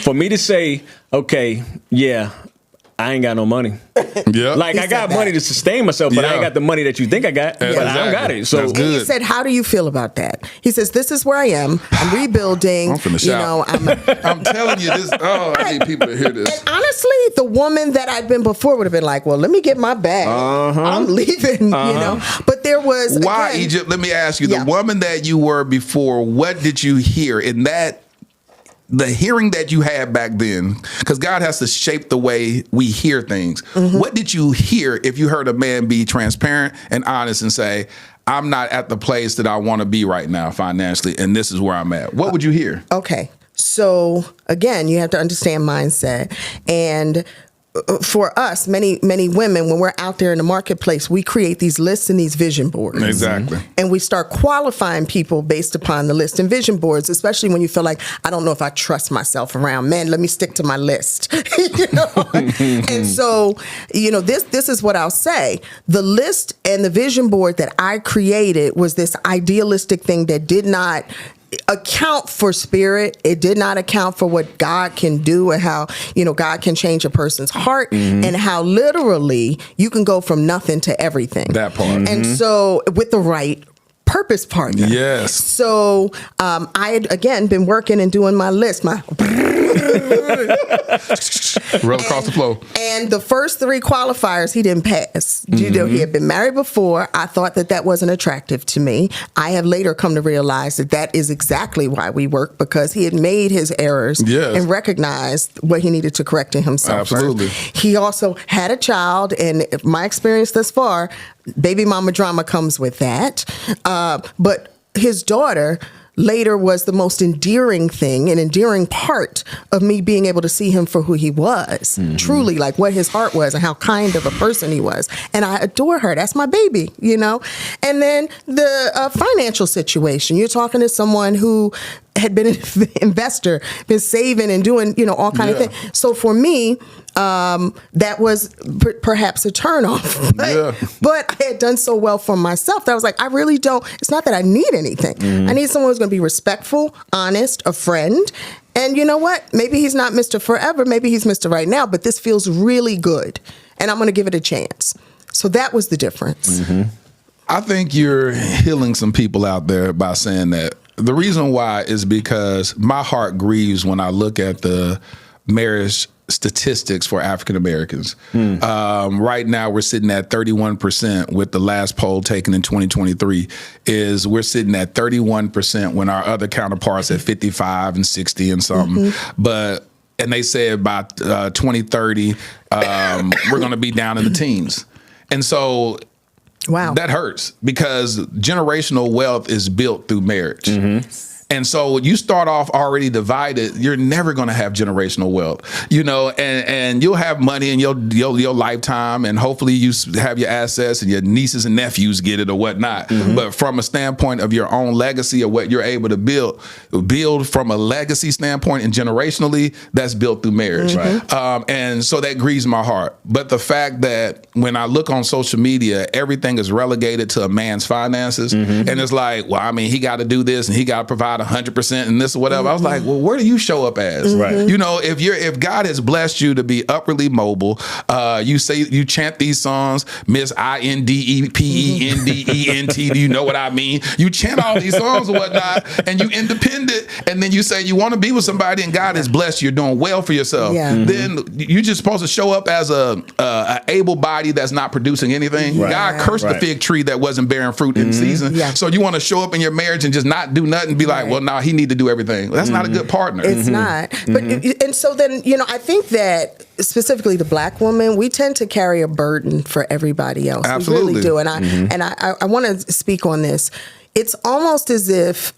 For me to say, okay, yeah, I ain't got no money. Yeah. Like, I got money to sustain myself, but I ain't got the money that you think I got, but I don't got it. So That's good. He said, how do you feel about that? He says, this is where I am. I'm rebuilding. I'm finna shout. I'm telling you this. Oh, I need people to hear this. And honestly, the woman that I'd been before would have been like, well, let me get my bag. I'm leaving, you know. But there was... Why, again, Egypt? Let me ask you, the woman that you were before, what did you hear in that, the hearing that you had back then? Because God has to shape the way we hear things. What did you hear if you heard a man be transparent and honest and say, I'm not at the place that I want to be right now financially, and this is where I'm at? What would you hear? Okay. So again, you have to understand mindset. And for us, many women, when we're out there in the marketplace, we create these lists and these vision boards. Exactly. And we start qualifying people based upon the list and vision boards, especially when you feel like, I don't know if I trust myself around men. Let me stick to my list. You know? And so, you know, this is what I'll say. The list and the vision board that I created was this idealistic thing that did not account for spirit. It did not account for what God can do and how, you know, God can change a person's heart and how literally you can go from nothing to everything. That part. And so with the right purpose partner. Yes. So I had, again, been working and doing my list, my roll across the floor. And the first 3 qualifiers, he didn't pass. You know, he had been married before. I thought that wasn't attractive to me. I have later come to realize that is exactly why we work, because he had made his errors and recognized what he needed to correct in himself. Absolutely. First. He also had a child, and my experience thus far, baby mama drama comes with that. But his daughter later was the most endearing thing, an endearing part of me being able to see him for who he was, truly, like what his heart was and how kind of a person he was. And I adore her. That's my baby, you know? And then the financial situation. You're talking to someone who had been an investor, been saving and doing, you know, all kind of things. So for me, that was perhaps a turnoff. But I had done so well for myself that I was like, I really don't, it's not that I need anything. I need someone who's going to be respectful, honest, a friend. And you know what? Maybe he's not Mr. Forever. Maybe he's Mr. Right Now, but this feels really good. And I'm going to give it a chance. So that was the difference. I think you're healing some people out there by saying that. The reason why is because my heart grieves when I look at the marriage statistics for African Americans. Right now, we're sitting at 31% with the last poll taken in 2023. We're sitting at 31% when our other counterparts at 55 and 60 and something. And they said by 2030, we're going to be down in the teens. And so that hurts, because generational wealth is built through marriage. And so you start off already divided, you're never going to have generational wealth, you know, and you'll have money in your lifetime, and hopefully you have your assets and your nieces and nephews get it or whatnot. But from a standpoint of your own legacy or what you're able to build from a legacy standpoint and generationally, that's built through marriage. And so that grieves my heart. But the fact that when I look on social media, everything is relegated to a man's finances. And it's like, well, I mean, he got to do this and he got to provide 100% and this or whatever. I was like, well, where do you show up as? You know, if God has blessed you to be upwardly mobile, you chant these songs, Miss INDEPENDENT, do you know what I mean? You chant all these songs or whatnot, and you independent, and then you say you want to be with somebody and God has blessed you, you're doing well for yourself. Then you're just supposed to show up as a able body that's not producing anything. God cursed the fig tree that wasn't bearing fruit in season. So you want to show up in your marriage and just not do nothing, be like, well, no, he need to do everything. Well, that's not a good partner. It's not. But and so then, you know, I think that specifically the Black woman, we tend to carry a burden for everybody else. Absolutely. We really do. And I want to speak on this. It's almost as if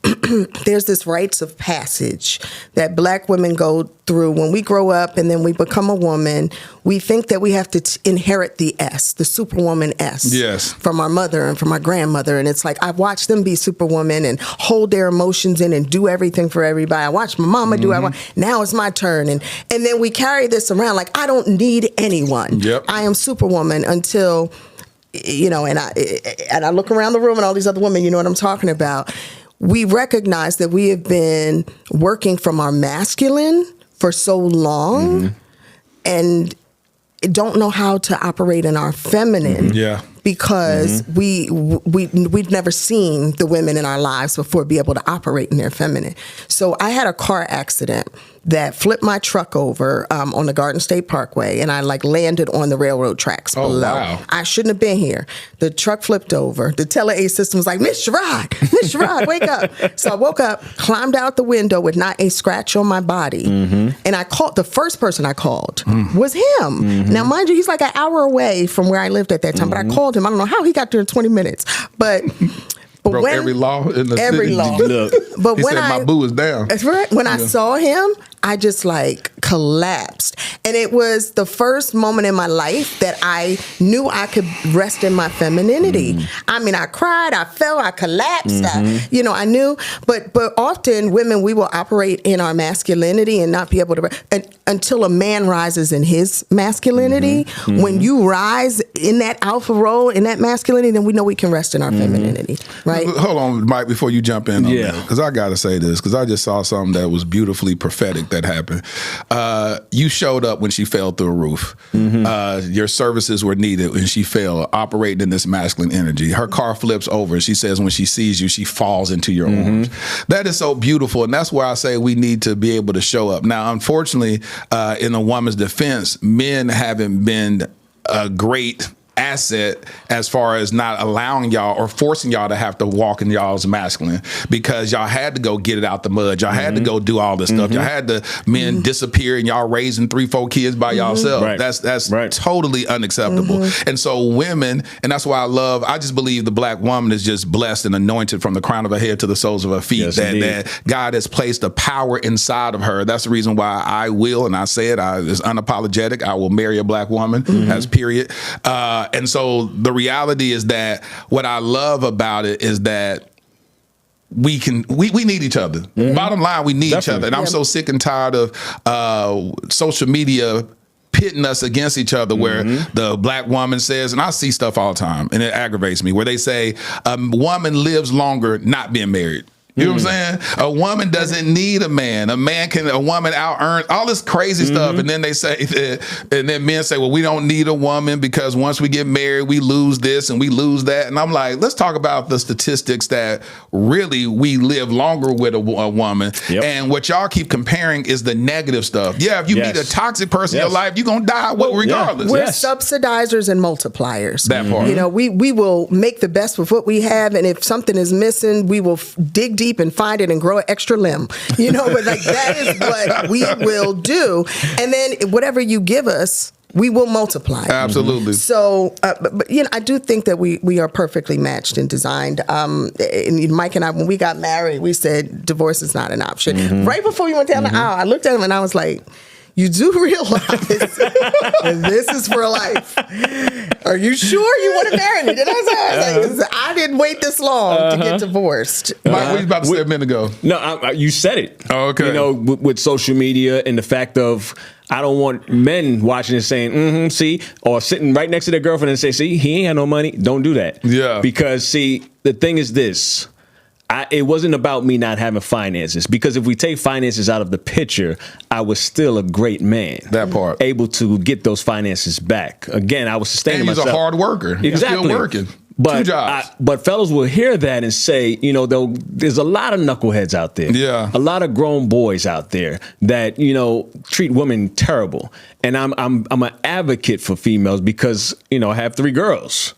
there's this rites of passage that Black women go through when we grow up and then we become a woman. We think that we have to inherit the S, the Superwoman S, from our mother and from our grandmother. And it's like, I've watched them be Superwoman and hold their emotions in and do everything for everybody. I watched my mama do it. Now it's my turn. And then we carry this around like, I don't need anyone. I am Superwoman until... You know, and I look around the room and all these other women, you know what I'm talking about. We recognize that we have been working from our masculine for so long, and don't know how to operate in our feminine. Yeah. Because we'd never seen the women in our lives before be able to operate in their feminine. So I had a car accident that flipped my truck over on the Garden State Parkway, and I landed on the railroad tracks below. Wow. I shouldn't have been here. The truck flipped over. The tele-aid system was like, Miss Sherrod, wake up. So I woke up, climbed out the window with not a scratch on my body, and I called. The first person I called was him. Now, mind you, he's like an hour away from where I lived at that time, but I called him. I don't know how he got there in 20 minutes, but broke every law in the every city. law. But he said my boo is down. That's right. When I saw him, I just collapsed. And it was the first moment in my life that I knew I could rest in my femininity. I mean, I cried, I fell, I collapsed. I knew. But often women, we will operate in our masculinity and not be able to, until a man rises in his masculinity. When you rise in that alpha role, in that masculinity, then we know we can rest in our femininity. Right? Hold on, Mike, before you jump in on that, because I got to say this, because I just saw something that was beautifully prophetic that happened. You showed up when she fell through a roof. Your services were needed when she fell, operating in this masculine energy. Her car flips over. She says when she sees you, she falls into your arms. That is so beautiful, and that's where I say we need to be able to show up. Now, unfortunately, in a woman's defense, men haven't been a great asset as far as not allowing y'all or forcing y'all to have to walk in y'all's masculine, because y'all had to go get it out the mud. Y'all had to go do all this stuff. Y'all had the men disappear and y'all raising 3-4 kids by yourself. That's totally unacceptable. And so women, and that's why I just believe the black woman is just blessed and anointed from the crown of her head to the soles of her feet. That God has placed a power inside of her. That's the reason why I will, and I say it, it's unapologetic, I will marry a black woman, as period. And so the reality is that what I love about it is that we need each other. Bottom line, we need each other. And I'm so sick and tired of social media pitting us against each other, where the black woman says, and I see stuff all the time, and it aggravates me, where they say a woman lives longer not being married. You know what I'm saying? A woman doesn't need a man. A woman out-earn all this crazy stuff. And then they say that, and then men say, well, we don't need a woman because once we get married, we lose this and we lose that. And I'm like, let's talk about the statistics that really we live longer with a woman. And what y'all keep comparing is the negative stuff. Yeah, if you meet a toxic person in your life, you're going to die regardless. We're subsidizers and multipliers. That part. You know, we will make the best with what we have. And if something is missing, we will dig deep and find it and grow an extra limb, but that is what we will do. And then whatever you give us, we will multiply. Absolutely. So, but I do think that we are perfectly matched and designed. And Mike and I, when we got married, we said divorce is not an option. Right before we went down the aisle, I looked at him and I was like, you do realize that this is for life. Are you sure you want to marry me? Then I was like, I didn't wait this long to get divorced. Mike, what were you about to say a minute ago? No, you said it. Oh, okay. With social media and the fact of, I don't want men watching and saying, see, or sitting right next to their girlfriend and say, see, he ain't had no money. Don't do that. Yeah. Because, see, the thing is this. It wasn't about me not having finances, because if we take finances out of the picture, I was still a great man. That part. Able to get those finances back. Again, I was sustaining myself. And he's a hard worker. Exactly. He's still working. But, 2 jobs. But fellas will hear that and say, there's a lot of knuckleheads out there. Yeah. A lot of grown boys out there that, treat women terrible. And I'm an advocate for females because, I have 3 girls.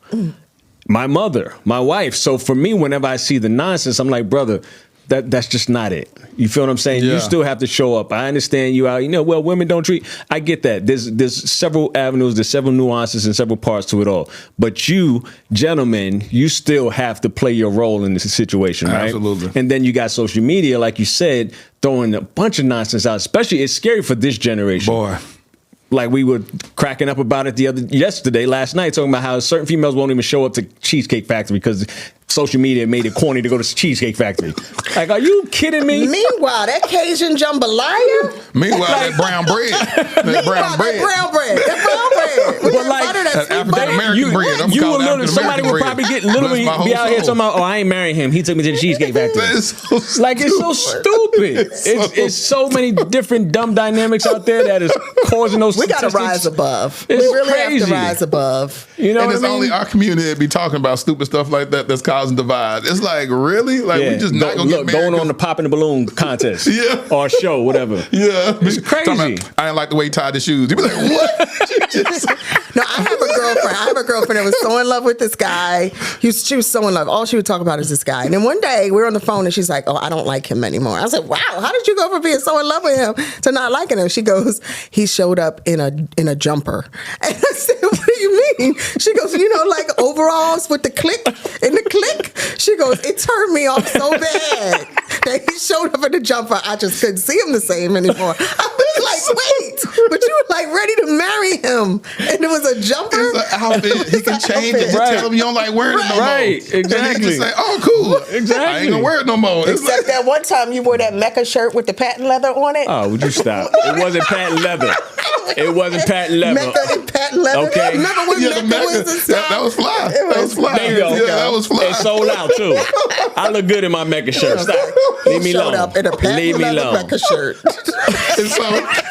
My mother, my wife. So for me, whenever I see the nonsense, I'm like, brother, that's just not it. You feel what I'm saying? Yeah. You still have to show up. I understand you out. Well, women don't treat. I get that. There's several avenues, there's several nuances and several parts to it all. But you, gentlemen, you still have to play your role in this situation, right? Absolutely. And then you got social media, like you said, throwing a bunch of nonsense out. Especially, it's scary for this generation. Boy. Like we were cracking up about it last night, talking about how certain females won't even show up to Cheesecake Factory because social media made it corny to go to Cheesecake Factory. Like, are you kidding me? Meanwhile, that Cajun jambalaya. That brown bread. That brown bread. But like, that African American can bring it. I'm You calling would literally, African somebody American would bread. probably get Bless literally my whole be out here soul. talking about, oh, I ain't marrying him. He took me to the Cheesecake Factory. That is so Like, it's so stupid. It's so many different dumb dynamics out there that is causing those We got to statistics. rise above. It's We really crazy. have to rise above. You know And what it's I mean? only our community that be talking about stupid stuff like that that's causing divide. It's like, really? Like, we just not going to get married. Going on the popping the balloon contest. Yeah. Or show, whatever. Yeah. It's crazy. Talking about, I didn't like the way he tied the shoes. You be like, what? No, I have a girlfriend that was so in love with this guy. She was so in love. All she would talk about is this guy. And then one day we were on the phone and she's like, oh, I don't like him anymore. I was like, wow, how did you go from being so in love with him to not liking him? She goes, he showed up in a jumper. And I said, what do you mean? She goes, like overalls with the click and the click. She goes, it turned me off so bad that he showed up in a jumper. I just couldn't see him the same anymore. I was like, wait, but you were like ready to marry him. And it was a jumper. It's an outfit. He can change it. Just tell him you don't like wearing it no more. Right, exactly. And he can just say, oh, cool. Exactly. I ain't going to wear it no more. It's Except that one time you wore that Mecca shirt with the patent leather on it. Oh, would you stop? It wasn't patent leather. It wasn't patent leather. Mecca and patent leather. Okay. Remember when Yeah, Mecca was the style? that was fly. That was fly. There you go. Yeah, that was fly. It sold out too. I look good in my Mecca shirt. Stop. Leave me Showed alone. up in a Leave patent me leather alone. Mecca shirt.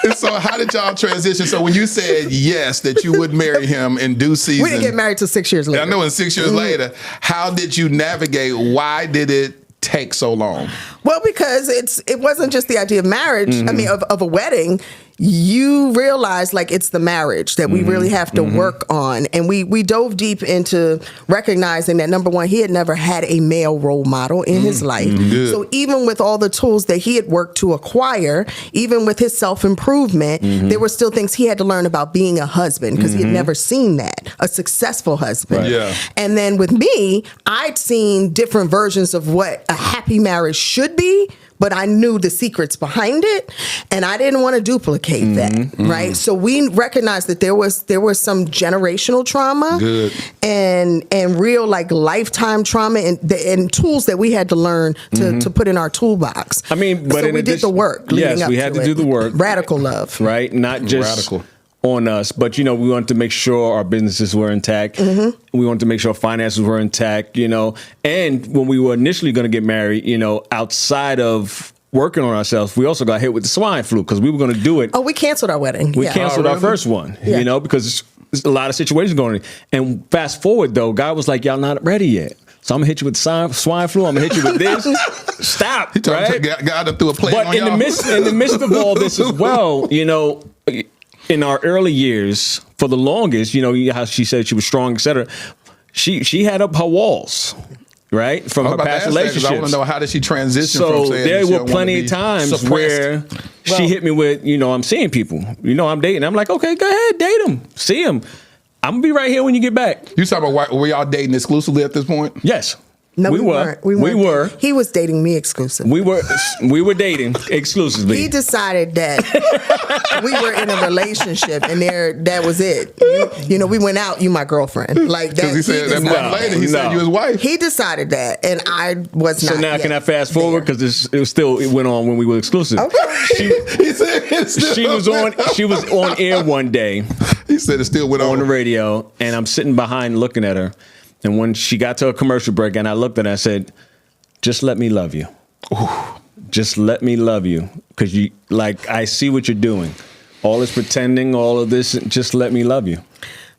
And so how did y'all transition? So when you said yes, that you would marry him in due season. We didn't get married till 6 years later. I know, and 6 years later, how did you navigate? Why did it take so long? Well, because it wasn't just the idea of marriage. I mean, of a wedding. You realize like it's the marriage that we really have to work on. And we dove deep into recognizing that, number one, he had never had a male role model in his life. So even with all the tools that he had worked to acquire, even with his self-improvement, there were still things he had to learn about being a husband because he had never seen that, a successful husband. Right. Yeah. And then with me, I'd seen different versions of what a happy marriage should be, but I knew the secrets behind it, and I didn't want to duplicate that, right? So we recognized that there was some generational trauma and real like lifetime trauma and tools that we had to learn to put in our toolbox. I mean, but so we did the work. Yes, we had to do the work. Radical love, right? Not just on us, but we wanted to make sure our businesses were intact. We wanted to make sure finances were intact, And when we were initially going to get married, outside of working on ourselves, we also got hit with the swine flu because we were going to do it. Oh, we canceled our wedding. We canceled our first one, because there's a lot of situations going on. And fast forward though, God was like, y'all not ready yet. So I'm gonna hit you with swine flu. I'm gonna hit you with this. Stop. He right? God up through a plate but on in y'all. the midst of all this as well, in our early years, for the longest, how she said she was strong, etc. She had up her walls, right, from her past relationships. I want to know, how did she transition so from saying there that were plenty of times where she hit me with, I'm seeing people, I'm dating. I'm like, okay, go ahead, date them, see them. I'm gonna be right here when you get back. You talking about, were y'all dating exclusively at this point? Yes. No, we were. We were. He He was dating me exclusively. We were dating exclusively. He decided that we were in a relationship, and that was it. We went out. You my girlfriend, like that. Because he said that month later, he said you his wife. He decided that, and I was not. So now, yet can I fast forward because it went on when we were exclusive? Okay. He said she was on air one day. He said it still went on the radio, and I'm sitting behind looking at her. And when she got to a commercial break and I looked at her, I said, just let me love you. Ooh. Just let me love you. Because I see what you're doing. All this pretending, all of this, just let me love you.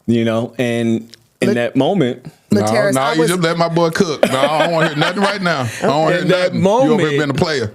And in that moment. You just let my boy cook. No, I don't want to hear nothing right now. I don't want to hear nothing. Moment, you over here been a player.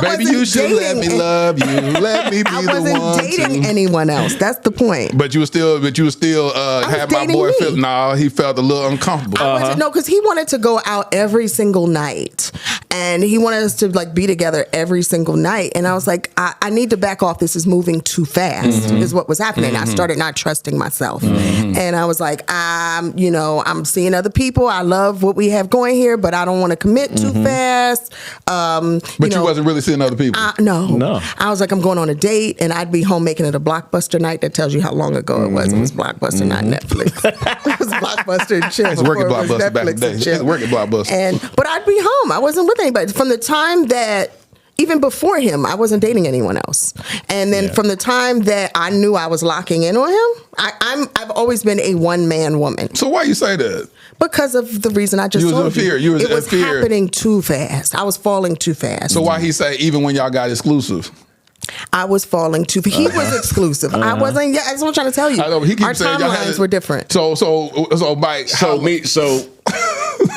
Baby, you should let me love you. Let me be the one. I wasn't dating anyone else. That's the point. But you were still have my boy feel. Nah, he felt a little uncomfortable. No, because he wanted to go out every single night, and he wanted us to be together every single night. And I was like, I need to back off. This is moving too fast. Is what was happening. I started not trusting myself, and I was like, I'm seeing other people. I love what we have going here, but I don't want to commit too fast. But you wasn't really seeing other people. No. I was like, I'm going on a date, and I'd be home making it a Blockbuster night. That tells you how long ago it was. It was Blockbuster, not Netflix. It was Blockbuster and chill. It's working Blockbuster back in the day. It's working Blockbuster. But I'd be home. I wasn't with anybody. From the time that even before him, I wasn't dating anyone else. And then from the time that I knew I was locking in on him, I've always been a one-man woman. So why you say that? Because of the reason I just told you. It was happening too fast. I was falling too fast. So why he say even when y'all got exclusive? I was falling too fast. He was exclusive. I wasn't. Yeah, that's what I'm trying to tell you. I know, he keeps our saying y'all timelines were different. So Mike.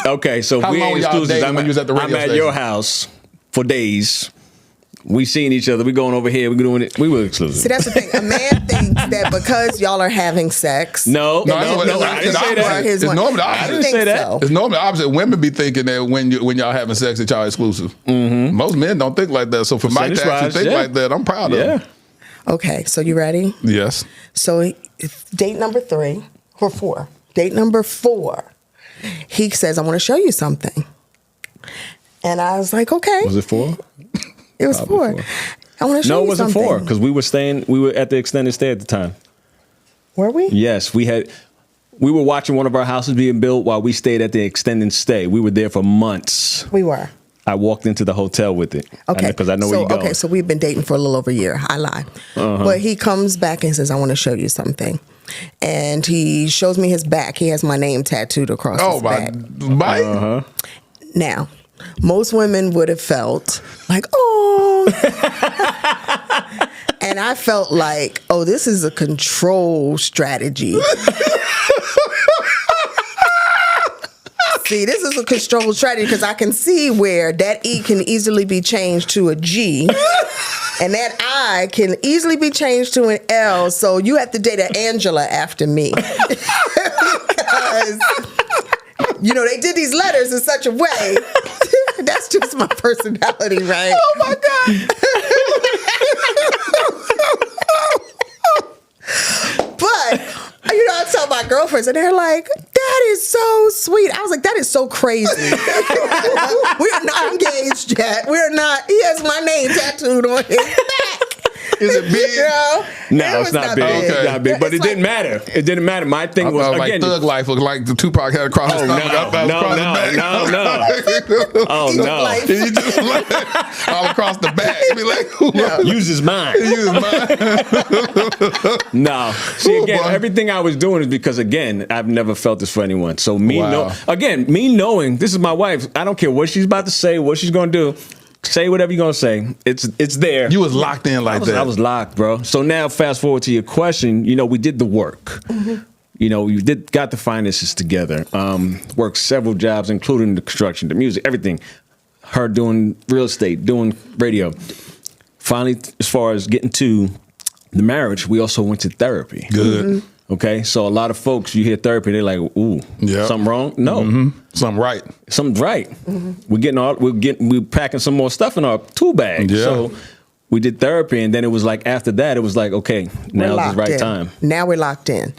Okay, so how we long ain't y'all exclusive. dating when you was at the radio I'm at station? your house for days. We seeing each other. We going over here. We doing it. We were exclusive. See, that's the thing. A man thinks that because y'all are having sex. No, I didn't say that. It's normally the opposite. I didn't say that. It's normally the opposite. Women be thinking that when y'all having sex that y'all exclusive. Mm-hmm. Most men don't think like that. So for Mike to actually think like that, I'm proud of him. Okay, so you ready? Yes. So date number 3 or 4. Date number 4. He says, I want to show you something. And I was like, okay. Was it 4? It was 4. I want to show you something. No, it wasn't 4 because we were at the extended stay at the time. Were we? Yes, we were watching one of our houses being built while we stayed at the extended stay. We were there for months. We were. I walked into the hotel with it. Okay. Because I know where you're going. Okay, so we've been dating for a little over a year. I lie. But he comes back and says, I want to show you something. And he shows me his back. He has my name tattooed across his back. Mike? Now, most women would have felt like, oh. And I felt like, oh, this is a control strategy. See, this is a control strategy because I can see where that E can easily be changed to a G. And that I can easily be changed to an L. So you have to date an Angela after me. Because, they did these letters in such a way. That's just my personality, right? Oh, my God. But, I tell my girlfriends, and they're like, that is so sweet. I was like, that is so crazy. We're not engaged yet. We're not. He has my name tattooed on his back. Is it big? No, it's not big. Okay. It's not big. But it didn't matter. It didn't matter. My thing was, again, like Thug Life looked like the Tupac had across his stomach. No. Oh, no. He just like all across the back. Be like, use his mind. No. See, again, everything I was doing is because, again, I've never felt this for anyone. So me knowing this is my wife, I don't care what she's about to say, what she's going to do. Say whatever you're going to say. It's there. You was locked in like that. I was locked, bro. So now fast forward to your question, we did the work. Mm-hmm. You got the finances together. Worked several jobs, including the construction, the music, everything. Her doing real estate, doing radio. Finally, as far as getting to the marriage, we also went to therapy. Good. Mm-hmm. Okay, so a lot of folks, you hear therapy, they're like, "Ooh, something wrong?" No, something right. Something's right. Mm-hmm. We're packing some more stuff in our tool bag. Yeah. So we did therapy, and then it was like after that, it was like, okay, now's the right time. Now we're locked in,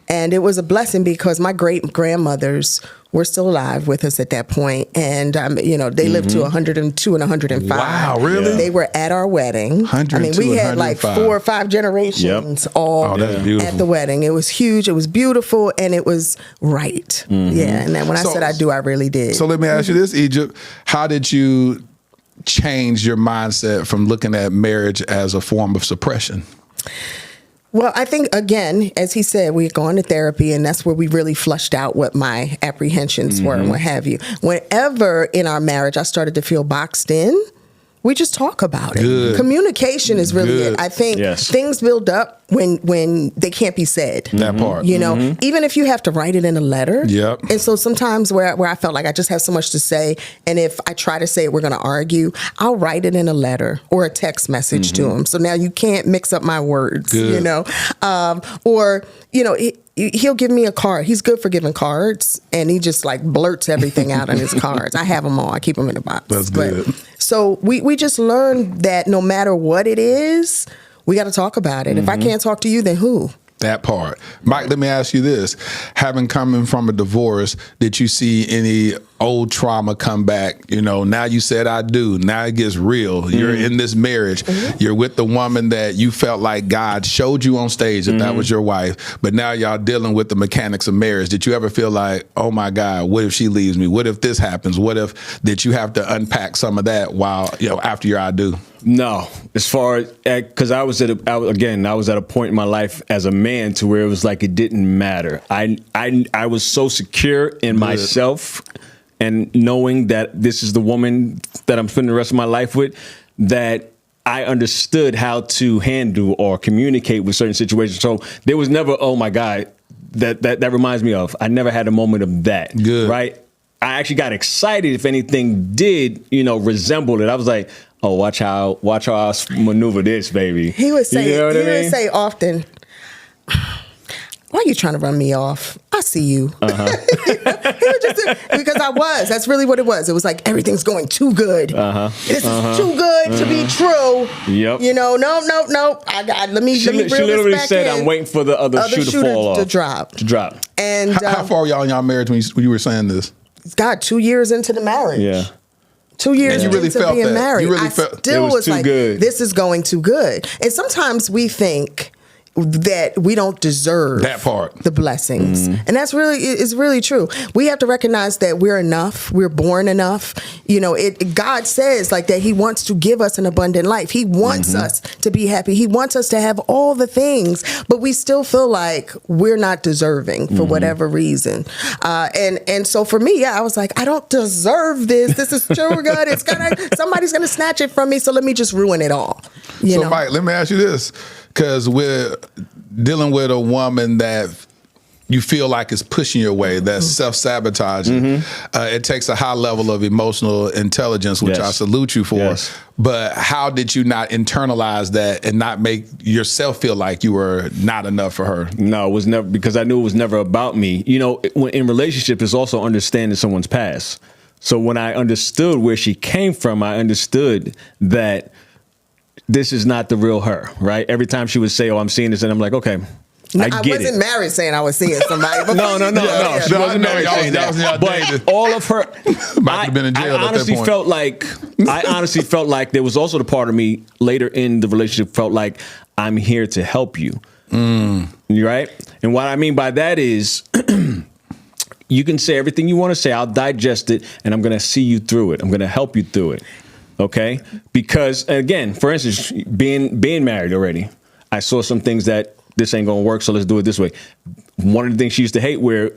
and it was a blessing because my great grandmothers were still alive with us at that point, and they lived to 102 and 105. Wow, really? They were at our wedding. 102 we had like 4 or 5 generations all at the wedding. It was huge. It was beautiful, and it was right. Mm-hmm. Yeah, and then when I said I do, I really did. So let me ask you this, Egypt: how did you change your mindset from looking at marriage as a form of suppression? Well, I think, again, as he said, we're going to therapy, and that's where we really flushed out what my apprehensions were and what have you. Whenever in our marriage I started to feel boxed in, we just talk about it. Good. Communication is really it. I think things build up when they can't be said. That part. Even if you have to write it in a letter. Yep. And so sometimes where I felt like I just have so much to say, and if I try to say it, we're going to argue, I'll write it in a letter or a text message to him. So now you can't mix up my words, he'll give me a card. He's good for giving cards, and he just like blurts everything out in his cards. I have them all. I keep them in a box. That's good. So we just learned that no matter what it is, we got to talk about it. If I can't talk to you, then who? That part. Mike, let me ask you this. Having coming from a divorce, did you see any old trauma come back? You know, now you said I do. Now it gets real. You're in this marriage. You're with the woman that you felt like God showed you on stage that was your wife. But now y'all dealing with the mechanics of marriage. Did you ever feel like, oh my God, what if she leaves me? What if this happens? What if did you have to unpack some of that while, after your I do? No, as far as, because I was at a point in my life as a man to where it was like it didn't matter. I was so secure in myself and knowing that this is the woman that I'm spending the rest of my life with, that I understood how to handle or communicate with certain situations. So there was never, oh my God, that reminds me of. I never had a moment of that. Good. Right? I actually got excited if anything did, resemble it. I was like, oh, watch how I maneuver this, baby. He would say, you know what I mean? Would say often, why are you trying to run me off? I see you. He would just because I was. That's really what it was. It was like everything's going too good. This is too good to be true. Yep. No. Let me She reel this literally back said, in. I'm waiting for the other shoe to fall off. To drop. And How far y'all in y'all marriage when you were saying this? God, 2 years into the marriage. Yeah. 2 years And you really into felt being that. married, You really I felt still it was too like, good. This is going too good. And sometimes we think that we don't deserve That part. the blessings. And that's really true. We have to recognize that we're enough. We're born enough. God says like that he wants to give us an abundant life. He wants us to be happy. He wants us to have all the things, but we still feel like we're not deserving for whatever reason. And so for me, I was like, I don't deserve this. This is too good. Somebody's gonna snatch it from me. So let me just ruin it all. So Mike, let me ask you this. Because we're dealing with a woman that you feel like is pushing your way, that's self-sabotaging. It takes a high level of emotional intelligence, which I salute you for. Yes. But how did you not internalize that and not make yourself feel like you were not enough for her? No, it was never, because I knew it was never about me. In relationship, it's also understanding someone's past. So when I understood where she came from, I understood that this is not the real her, right? Every time she would say, oh, I'm seeing this, and I'm like, okay, I wasn't married saying I was seeing somebody. But no. She wasn't married saying that. But all of her, might have been in jail I honestly felt like there was also the part of me later in the relationship felt like I'm here to help you. Right? And what I mean by that is you can say everything you want to say. I'll digest it, and I'm going to see you through it. I'm going to help you through it. Okay, because again, for instance, being married already, I saw some things that this ain't gonna work, so let's do it this way. One of the things she used to hate, where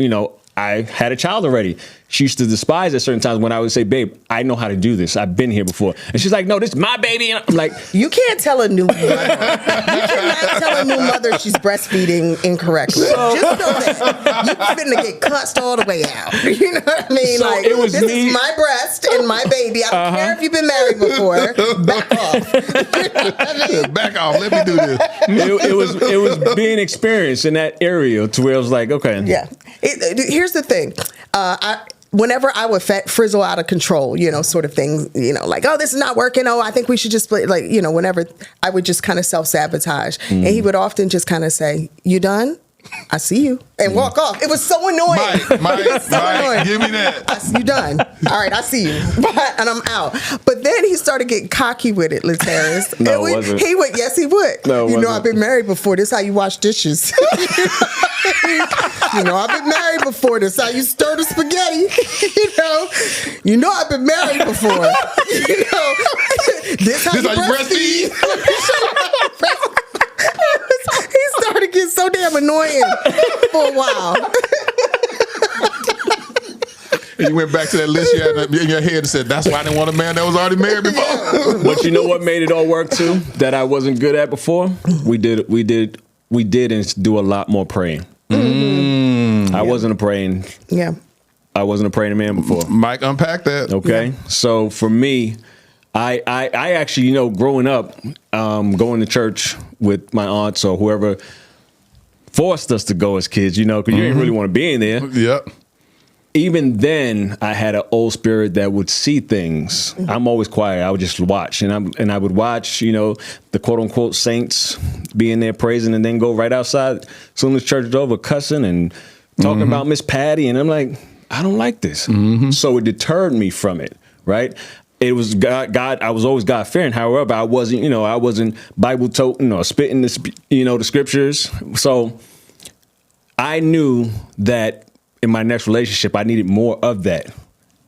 I had a child already. She used to despise at certain times when I would say, babe, I know how to do this. I've been here before. And she's like, no, this is my baby. And I'm like, you can't tell a new mother. You cannot tell a new mother she's breastfeeding incorrectly. Just know that. You're finna get cussed all the way out. You know what I mean? So like, it was this is my breast and my baby. I don't care if you've been married before. Back off. Back off. Let me do this. It was being experienced in that area to where I was like, okay. Yeah. Here's the thing. Whenever I would frizzle out of control, sort of thing, like, oh, this is not working. Oh, I think we should just split. Like, whenever I would just kind of self-sabotage. And he would often just kind of say, you done? I see you. And walk off. It was so annoying. Mike, give me that. You done. All right, I see you. And I'm out. But then he started getting cocky with it, Lateris. No, it wasn't. He would. Yes, he would. No, it wasn't. I've been married before. This is how you wash dishes. I've been married before. This is how you stir the spaghetti. I've been married before. This how you breastfeed. He started getting so damn annoying for a while. And you went back to that list you had in your head and said, that's why I didn't want a man that was already married before. But you know what made it all work too? That I wasn't good at before? We did and do a lot more praying. I wasn't a praying. Yeah. I wasn't a praying man before. Mike, unpack that. Okay. Yeah. So for me, I actually, growing up, going to church with my aunts or whoever forced us to go as kids, because you didn't really want to be in there. Yep. even then, I had an old spirit that would see things. I'm always quiet. I would just watch, and I would watch, the quote unquote saints being there praising, and then go right outside as soon as church is over, cussing and talking about Miss Patty, and I'm like, I don't like this. So it deterred me from it. Right. It was God. I was always God fearing. However, I wasn't Bible toting or spitting the scriptures. So I knew that in my next relationship, I needed more of that.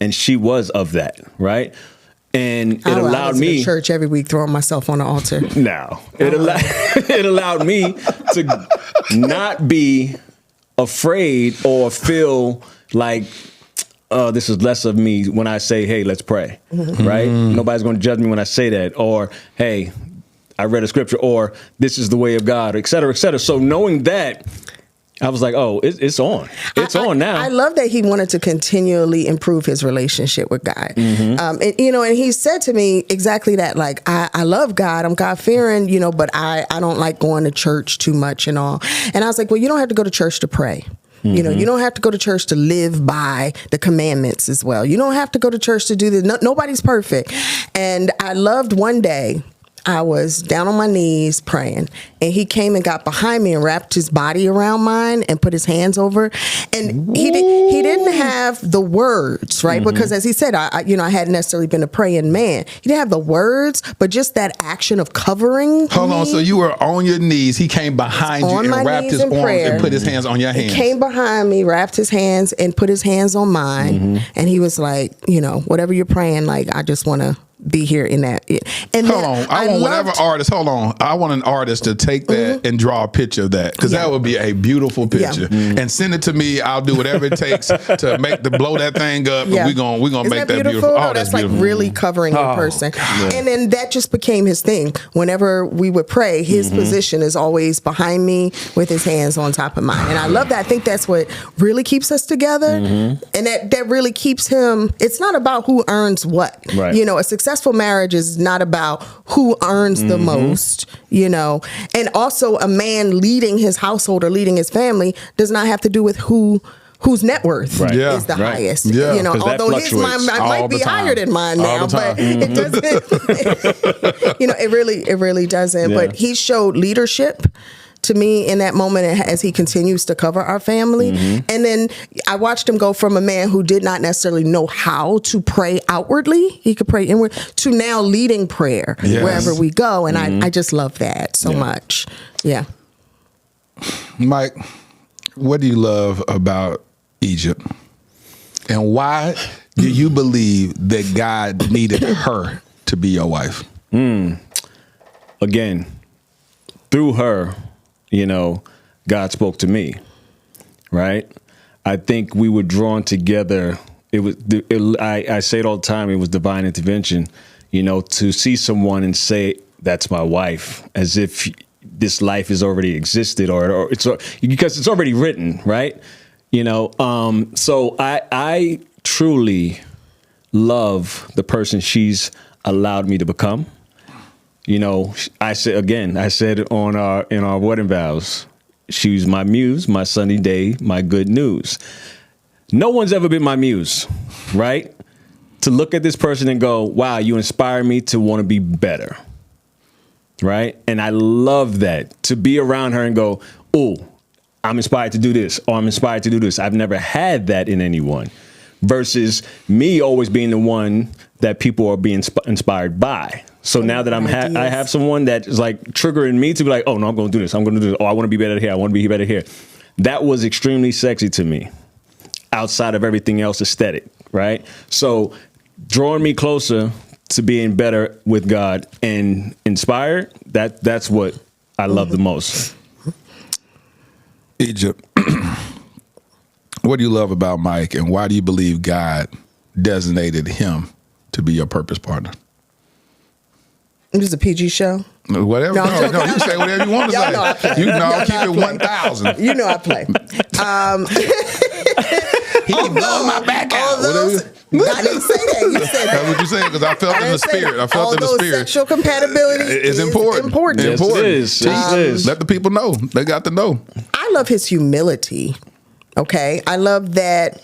And she was of that, right? And it allowed me to church every week, throwing myself on the altar. No, it allowed me to not be afraid or feel like, this is less of me when I say, hey, let's pray, right? Nobody's going to judge me when I say that. Or, hey, I read a scripture, or this is the way of God, et cetera, et cetera. So knowing that, I was like, oh, it's on. It's on now. I love that he wanted to continually improve his relationship with God. And he said to me exactly that, like, I love God. I'm God-fearing, but I don't like going to church too much and all. And I was like, well, you don't have to go to church to pray. You don't have to go to church to live by the commandments as well. You don't have to go to church to do this. Nobody's perfect. And I loved one day, I was down on my knees praying, and he came and got behind me and wrapped his body around mine and put his hands over. And he didn't have the words, right? Because as he said, I hadn't necessarily been a praying man. He didn't have the words, but just that action of covering. Hold on, so you were on your knees. He came behind you and wrapped his arms and put his hands on your hands. He came behind me, wrapped his hands and put his hands on mine. And he was like, whatever you're praying, like, I just want to be here in that. And hold on. I want an artist to take that and draw a picture of that, because that would be a beautiful picture. And send it to me. I'll do whatever it takes to blow that thing up. And we're gonna make that beautiful. Oh, that's beautiful. Like really covering a person. And then that just became his thing. Whenever we would pray, his position is always behind me with his hands on top of mine. And I love that. I think that's what really keeps us together. And that really keeps him. It's not about who earns what. Right. A successful marriage is not about who earns the most, and also a man leading his household or leading his family does not have to do with whose net worth is the highest. Although his might be higher than mine now, but it doesn't. It really doesn't. Yeah. But he showed leadership to me in that moment as he continues to cover our family. And then I watched him go from a man who did not necessarily know how to pray outwardly, he could pray inward, to now leading prayer wherever we go. And I just love that so much. Yeah. Mike, what do you love about Egypt? And why do you believe that God needed her to be your wife? Again, through her, God spoke to me, right? I think we were drawn together. I say it all the time. It was divine intervention, to see someone and say, that's my wife, as if this life has already existed or it's because it's already written, right? So I truly love the person she's allowed me to become. I said it in our wedding vows, she was my muse, my sunny day, my good news. No one's ever been my muse, right? To look at this person and go, wow, you inspire me to want to be better, right? And I love that, to be around her and go, oh, I'm inspired to do this, or I'm inspired to do this. I've never had that in anyone, versus me always being the one that people are being inspired by. So now that I have someone that is like triggering me to be like, oh no, I'm going to do this. I'm going to do this. Oh, I want to be better here. I want to be better here. That was extremely sexy to me, outside of everything else aesthetic, right? So drawing me closer to being better with God and inspired, that's what I love the most. Egypt, what do you love about Mike, and why do you believe God designated him to be your purpose partner? This is a PG show. Whatever. No, you say whatever you want to say. Keep it 1,000. I play. He blowing my back out. I didn't say that. You said that. That's what you said, because I felt in the spirit. Sexual compatibility is important. Yes, it is. Let the people know. They got to know. I love his humility. Okay. I love that.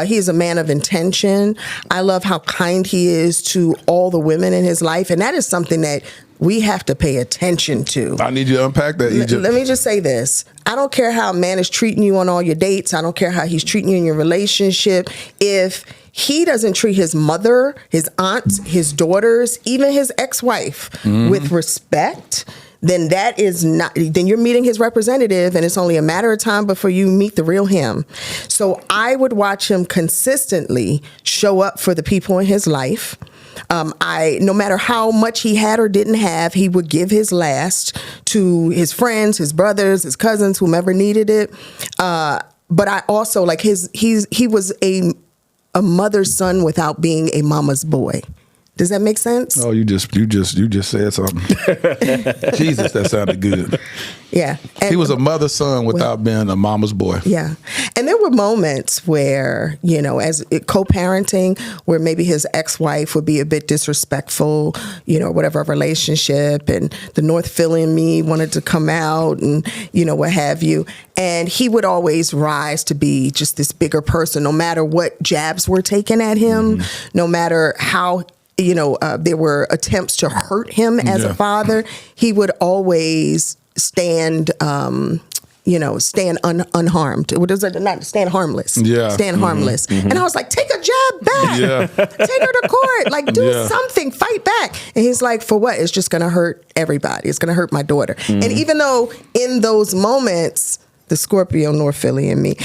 He's a man of intention. I love how kind he is to all the women in his life. And that is something that we have to pay attention to. I need you to unpack that. Let me just say this. I don't care how a man is treating you on all your dates. I don't care how he's treating you in your relationship. If he doesn't treat his mother, his aunts, his daughters, even his ex-wife with respect, then that is not, then you're meeting his representative, and it's only a matter of time before you meet the real him. So I would watch him consistently show up for the people in his life. No matter how much he had or didn't have, he would give his last to his friends, his brothers, his cousins, whomever needed it. But I also like he was a mother's son without being a mama's boy. Does that make sense? Oh, you just said something. Jesus, that sounded good. Yeah. And he was a mother's son without being a mama's boy. Yeah. And there were moments where, as co-parenting, where maybe his ex-wife would be a bit disrespectful, whatever relationship, and the North Philly in me wanted to come out and, what have you. And he would always rise to be just this bigger person, no matter what jabs were taken at him, no matter how there were attempts to hurt him as a father. He would always stand unharmed. What is it? Not stand harmless. Yeah. Stand harmless. And I was like, take a jab back. Yeah. Take her to court. Like, do something. Fight back. And he's like, for what? It's just going to hurt everybody. It's going to hurt my daughter. And even though in those moments, the Scorpio North Philly in me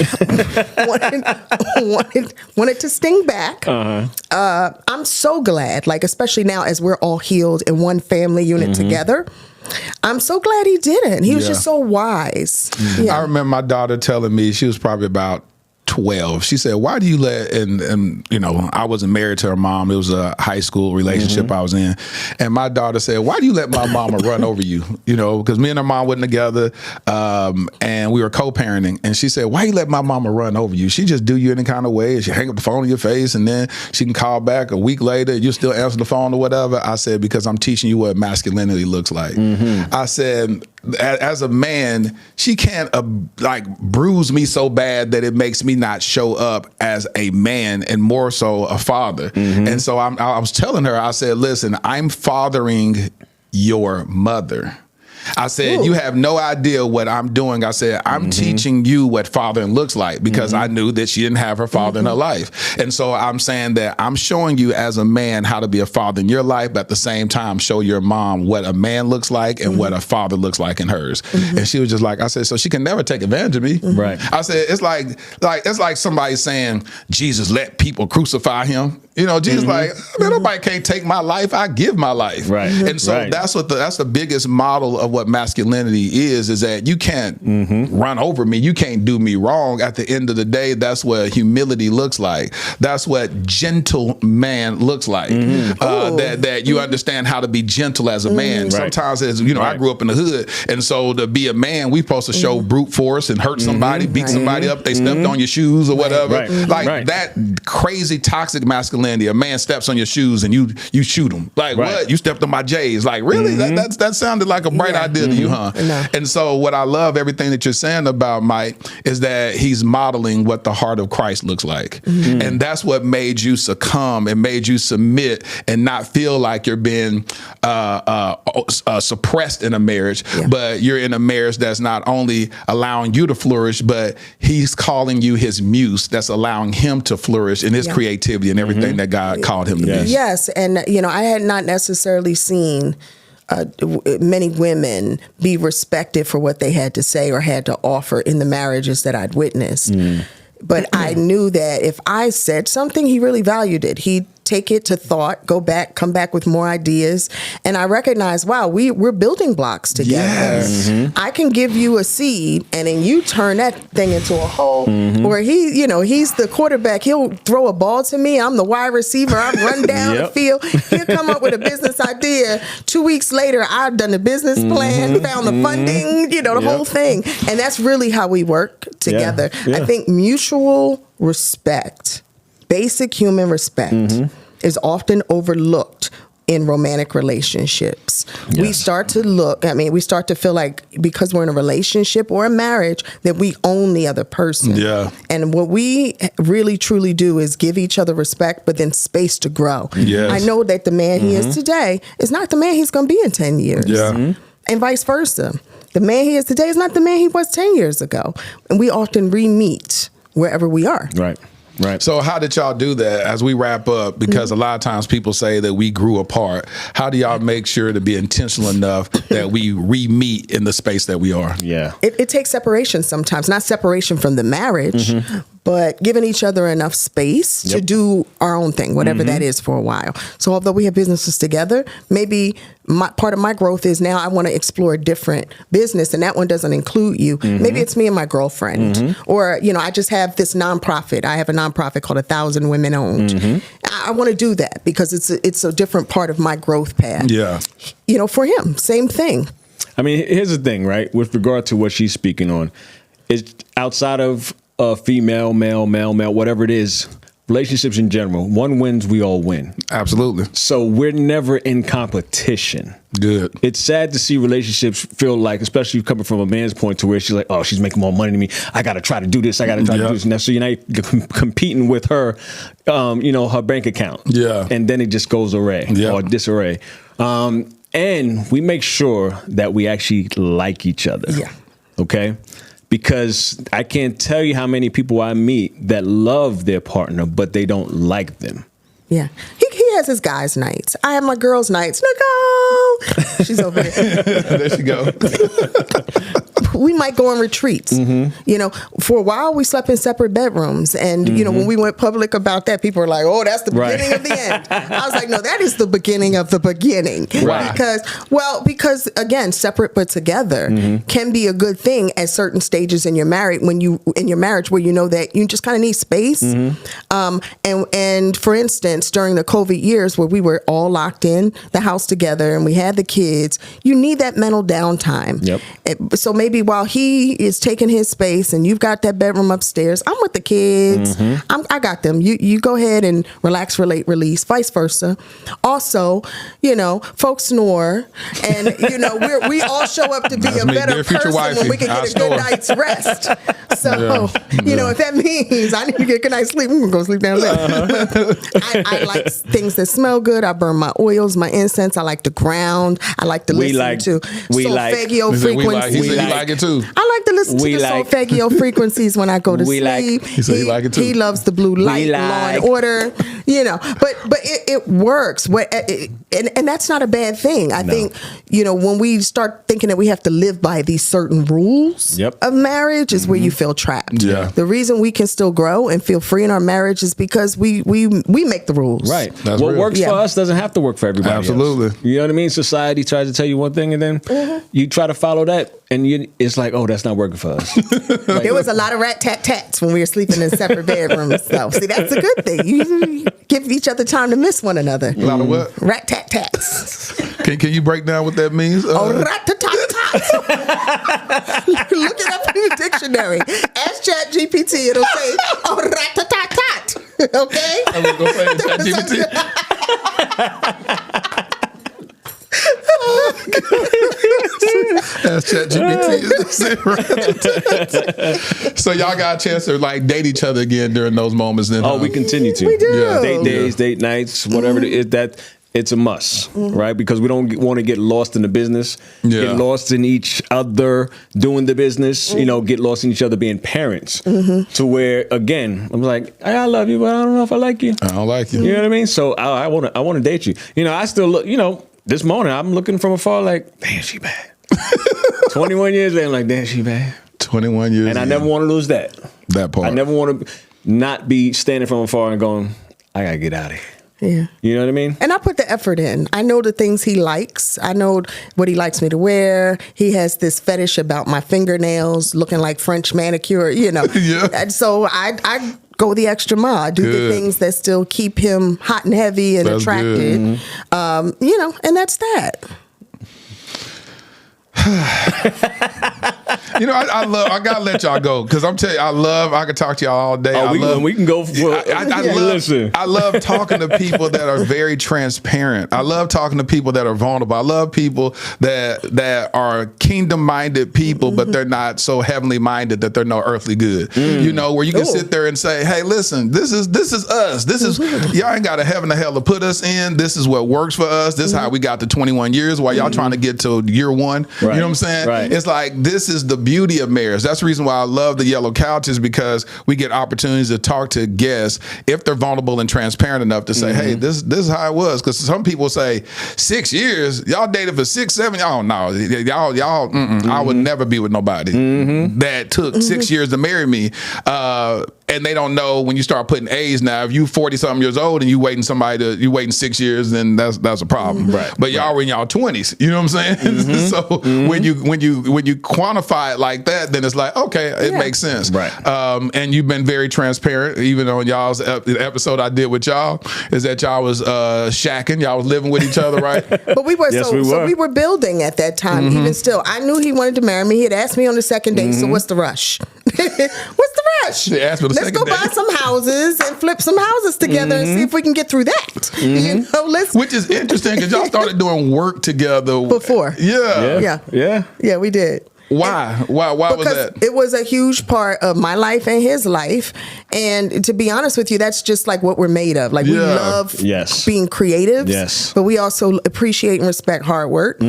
wanted to sting back. I'm so glad, especially now as we're all healed in one family unit together. I'm so glad he didn't. He was just so wise. Yeah. I remember my daughter telling me, she was probably about 12. She said, why do you let, and I wasn't married to her mom. It was a high school relationship I was in. And my daughter said, why do you let my mama run over you? Because me and her mom went together and we were co-parenting. And she said, why you let my mama run over you? She just do you any kind of way. She hang up the phone in your face and then she can call back a week later. You still answer the phone or whatever. I said, because I'm teaching you what masculinity looks like. I said, as a man, she can't bruise me so bad that it makes me not show up as a man and more so a father. And so I was telling her, I said, listen, I'm fathering your mother. I said, you have no idea what I'm doing. I said, I'm teaching you what fathering looks like because I knew that she didn't have her father in her life. And so I'm saying that I'm showing you as a man how to be a father in your life, but at the same time, show your mom what a man looks like and what a father looks like in hers. And she was just like, I said, so she can never take advantage of me. Right. I said, it's like somebody saying, Jesus let people crucify him. Jesus like, man, nobody can't take my life. I give my life. Right. And so that's the biggest model of what masculinity is that you can't run over me. You can't do me wrong. At the end of the day, that's what humility looks like. That's what gentle man looks like. That you understand how to be gentle as a man. Sometimes as I grew up in the hood, and so to be a man, we supposed to show brute force and hurt somebody, beat somebody up, they stepped on your shoes or whatever. That crazy toxic masculinity. A man steps on your shoes and you shoot him. What? You stepped on my J's. Really? That sounded like a bright idea to you, huh? No. And so what I love, everything that you're saying about Mike, is that he's modeling what the heart of Christ looks like. And that's what made you succumb and made you submit and not feel like you're being suppressed in a marriage, but you're in a marriage that's not only allowing you to flourish, but he's calling you his muse that's allowing him to flourish in his creativity and everything that God called him to be. Yes. And, I had not necessarily seen many women be respected for what they had to say or had to offer in the marriages that I'd witnessed. But I knew that if I said something, he really valued it. He'd take it to thought, go back, come back with more ideas. And I recognized, wow, we're building blocks together. Yes. I can give you a seed and then you turn that thing into a hole where he's the quarterback. He'll throw a ball to me. I'm the wide receiver. I run down the field. He'll come up with a business idea. 2 weeks later, I've done the business plan, found the funding, the whole thing. And that's really how we work together. I think mutual respect, basic human respect is often overlooked in romantic relationships. We start to feel like because we're in a relationship or a marriage that we own the other person. Yeah. And what we really truly do is give each other respect, but then space to grow. Yes. I know that the man he is today is not the man he's going to be in 10 years. Yeah. And vice versa. The man he is today is not the man he was 10 years ago. And we often re-meet wherever we are. Right. Right. So how did y'all do that as we wrap up? Because a lot of times people say that we grew apart. How do y'all make sure to be intentional enough that we re-meet in the space that we are? Yeah. It takes separation sometimes, not separation from the marriage, but giving each other enough space to do our own thing, whatever that is for a while. So although we have businesses together, maybe part of my growth is now I want to explore a different business, and that one doesn't include you. Maybe it's me and my girlfriend, or, I just have this nonprofit. I have a nonprofit called 1,000 Women Owned. I want to do that because it's a different part of my growth path. Yeah. For him, same thing. I mean, here's the thing, right? With regard to what she's speaking on, is outside of female, male, whatever it is, relationships in general, one wins, we all win. Absolutely. So we're never in competition. Good. It's sad to see relationships feel like, especially coming from a man's point to where she's like, oh, she's making more money than me. I got to try to do this. I got to try to do this. And so you're not competing with her, her bank account. Yeah. And then it just goes array or disarray. And we make sure that we actually like each other. Yeah. Okay? Because I can't tell you how many people I meet that love their partner, but they don't like them. Yeah. He has his guys' nights. I have my girls' nights. Nicole! She's over there. There she go. We might go on retreats. For a while, we slept in separate bedrooms. And, when we went public about that, people were like, oh, that's the beginning of the end. I was like, no, that is the beginning of the beginning. Right. Because again, separate but together can be a good thing at certain stages in your marriage, where you know that you just kind of need space. And for instance, during the COVID years where we were all locked in the house together and we had the kids, you need that mental downtime. Yep. So maybe while he is taking his space and you've got that bedroom upstairs, I'm with the kids. I got them. You go ahead and relax, relate, release, vice versa. Also, folks snore, and we all show up to be a better person when we can get a good night's rest. So if that means I need to get a good night's sleep, I'm gonna go sleep down there. I like things that smell good. I burn my oils, my incense. I like the ground. I like to listen to solfeggio frequencies. He like it too. I like to listen to the solfeggio frequencies when I go to sleep. He said he like it too. He loves the blue light, Law and Order. But it works. And that's not a bad thing. I think when we start thinking that we have to live by these certain rules of marriage is where you feel trapped. Yeah. The reason we can still grow and feel free in our marriage is because we make the rules. Right. That's what real. works for us doesn't have to work for everybody Absolutely. else. You know what I mean? Society tries to tell you one thing and then you try to follow that and it's like, oh, that's not working for us. There was a lot of rat-tat-tats when we were sleeping in separate bedrooms. So, see, that's a good thing. You give each other time to miss one another. A lot of what? Rat-tat-tats. Can you break down what that means? Rat-tat-tat. Look it up in the dictionary. Ask ChatGPT. It'll say, rat-tat-tat. Okay? I'm going to go say it, ChatGPT. That's ChatGPT. So y'all got a chance to date each other again during those moments. Then we continue to. We do. Yeah. Date days, date nights, whatever it is. That it's a must, right? Because we don't want to get lost in the business, get lost in each other doing the business. Get lost in each other being parents. To where again, I'm like, I love you, but I don't know if I like you. I don't like you. You know what I mean? So I want to date you. I still look. This morning, I'm looking from afar like, damn, she bad. 21 years later, I'm like, damn, she bad. 21 years. And I never want to lose that. That part. I never want to not be standing from afar and going, I got to get out of here. Yeah. You know what I mean? And I put the effort in. I know the things he likes. I know what he likes me to wear. He has this fetish about my fingernails looking like French manicure, Yeah. And so I go the extra mile. I do the things that still keep him hot and heavy and attracted. And that's that. I gotta let y'all go because I'm telling you, I could talk to y'all all day. We can go. Listen. I love talking to people that are very transparent. I love talking to people that are vulnerable. I love people that are kingdom minded people, but they're not so heavenly minded that they're no earthly good. Where you can sit there and say, hey, listen, this is us. This is y'all ain't got a heaven or hell to put us in. This is what works for us. This is how we got to 21 years while y'all trying to get to year one. Right. You know what I'm saying? Right. It's like this is the beauty of marriage. That's the reason why I love the yellow couches, because we get opportunities to talk to guests if they're vulnerable and transparent enough to say, hey, this is how it was. Because some people say 6 years, y'all dated for 6, 7. Oh no, y'all. I would never be with nobody that took 6 years to marry me. And they don't know when you start putting A's now. If you 40-something years old and you waiting 6 years, then that's a problem. Right. But y'all were in y'all 20s. You know what I'm saying? So when you quantify it like that, then it's like, okay, it makes sense. Right. And you've been very transparent, even on y'all's episode I did with y'all, is that y'all was shacking, y'all was living with each other, right? But we were, so we were building at that time. Even still, I knew he wanted to marry me. He had asked me on the second date. So what's the rush? What's the rush? They asked me Let's go buy some houses and flip some houses together and see if we can get through that. Which is interesting because y'all started doing work together before. Yeah, we did. Why? Why was that? It was a huge part of my life and his life. And to be honest with you, that's just like what we're made of. Like we love being creative, but we also appreciate and respect hard work.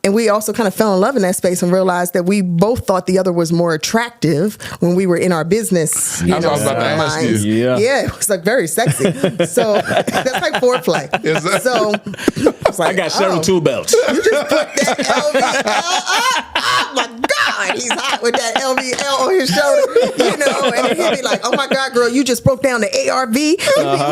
And we also kind of fell in love in that space and realized that we both thought the other was more attractive when we were in our business. I was about to ask you. Yeah, it was like very sexy. So that's like foreplay. So I got several tool belts. You just put that LVL up. Oh my God, he's hot with that LVL on his shoulder. And he'd be like, "Oh my God, girl, you just broke down the ARV. We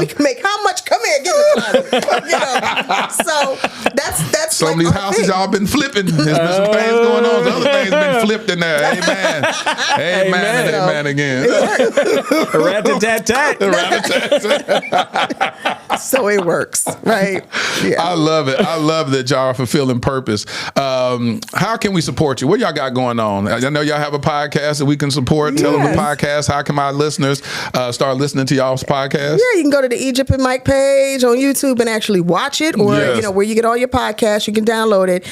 can make how much? Come here, get in the closet." So that's some of these houses y'all been flipping. There's been some things going on. The other things been flipped in there. Amen. Amen again. Rat-a-tat-tat. So it works, right? Yeah. I love it. I love that y'all are fulfilling purpose. How can we support you? What y'all got going on? I know y'all have a podcast that we can support. Tell them the podcast. How can my listeners start listening to y'all's podcast? Yeah, you can go to the Egypt and Mike page on YouTube and actually watch it, or where you get all your podcasts, you can download it.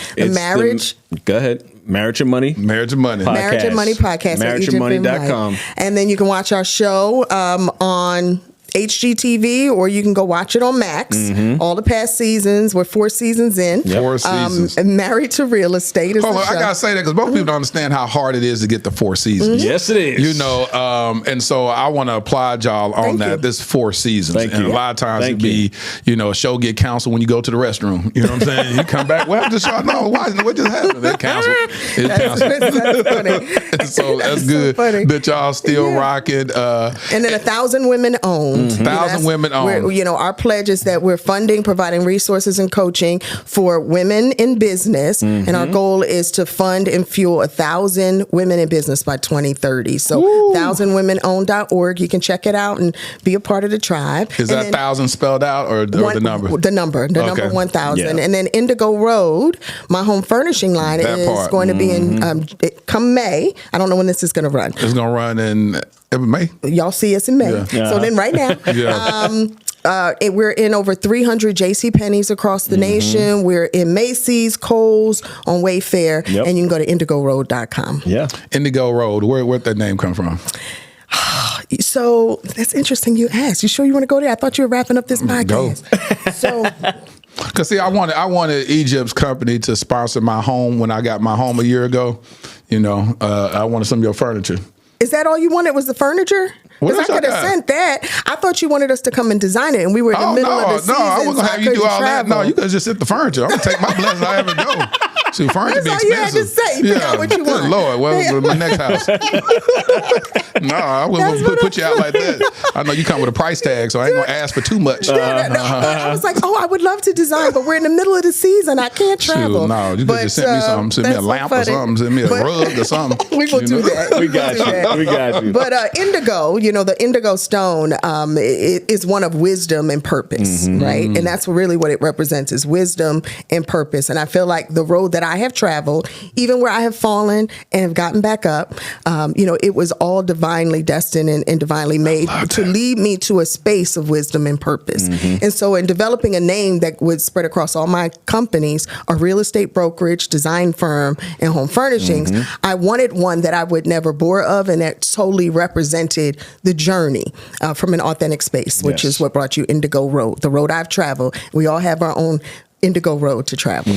Go ahead. Marriage and Money. Marriage and Money. Podcast. Marriage and Money podcast. MarriageandMoney.com. And then you can watch our show on HGTV, or you can go watch it on Max. All the past seasons. We're 4 seasons in. 4 seasons. Married to Real Estate is Hold on, I gotta say that because most people don't understand how hard it is to get the 4 seasons. Yes, it is. And so I want to applaud y'all on that. This 4 seasons. And a lot of times it'd be, a show get canceled when you go to the restroom. You know what I'm saying? You come back. Well, just y'all know what just happened. It canceled. That's funny. So that's good that y'all still rocking. And then 1,000 women owned. 1,000 women owned. Our pledge is that we're funding, providing resources and coaching for women in business. And our goal is to fund and fuel 1,000 women in business by 2030. So 1000womenOwned.org. You can check it out and be a part of the tribe. Is that 1,000 spelled out or the number? The number 1,000. And then Indigo Road, my home furnishing line, is going to be in come May. I don't know when this is going to run. It's going to run in May. Y'all see us in May. So then right now, we're in over 300 JCPenney's across the nation. We're in Macy's, Kohl's, on Wayfair, and you can go to indigoroad.com. Yeah. Indigo Road. Where'd that name come from? So that's interesting you asked. You sure you want to go there? I thought you were wrapping up this podcast. So... Because see, I wanted Egypt's company to sponsor my home when I got my home a year ago. I wanted some of your furniture. Is that all you wanted, was the furniture? Because I could have sent that. I thought you wanted us to come and design it, and we were in the middle of the season. No, I wasn't going to have you do all that. No, you could just sit the furniture. I'm going to take my blessings I ever go. See, furniture be expensive. That's all you had to say. You forgot what you want. Good Lord, where's my next house? No, I wouldn't put you out like that. I know you come with a price tag, so I ain't going to ask for too much. I was like, I would love to design, but we're in the middle of the season. I can't travel. No, you could just send me something. Send me a lamp or something. Send me a rug or something. We will do that. We got you. But indigo, the indigo stone is one of wisdom and purpose, right? And that's really what it represents, is wisdom and purpose. And I feel like the road that that I have traveled, even where I have fallen and have gotten back up, it was all divinely destined and divinely made to lead me to a space of wisdom and purpose. And so in developing a name that would spread across all my companies, a real estate brokerage, design firm, and home furnishings, I wanted one that I would never bore of and that totally represented the journey from an authentic space, which is what brought you Indigo Road, the road I've traveled. We all have our own Indigo Road to travel.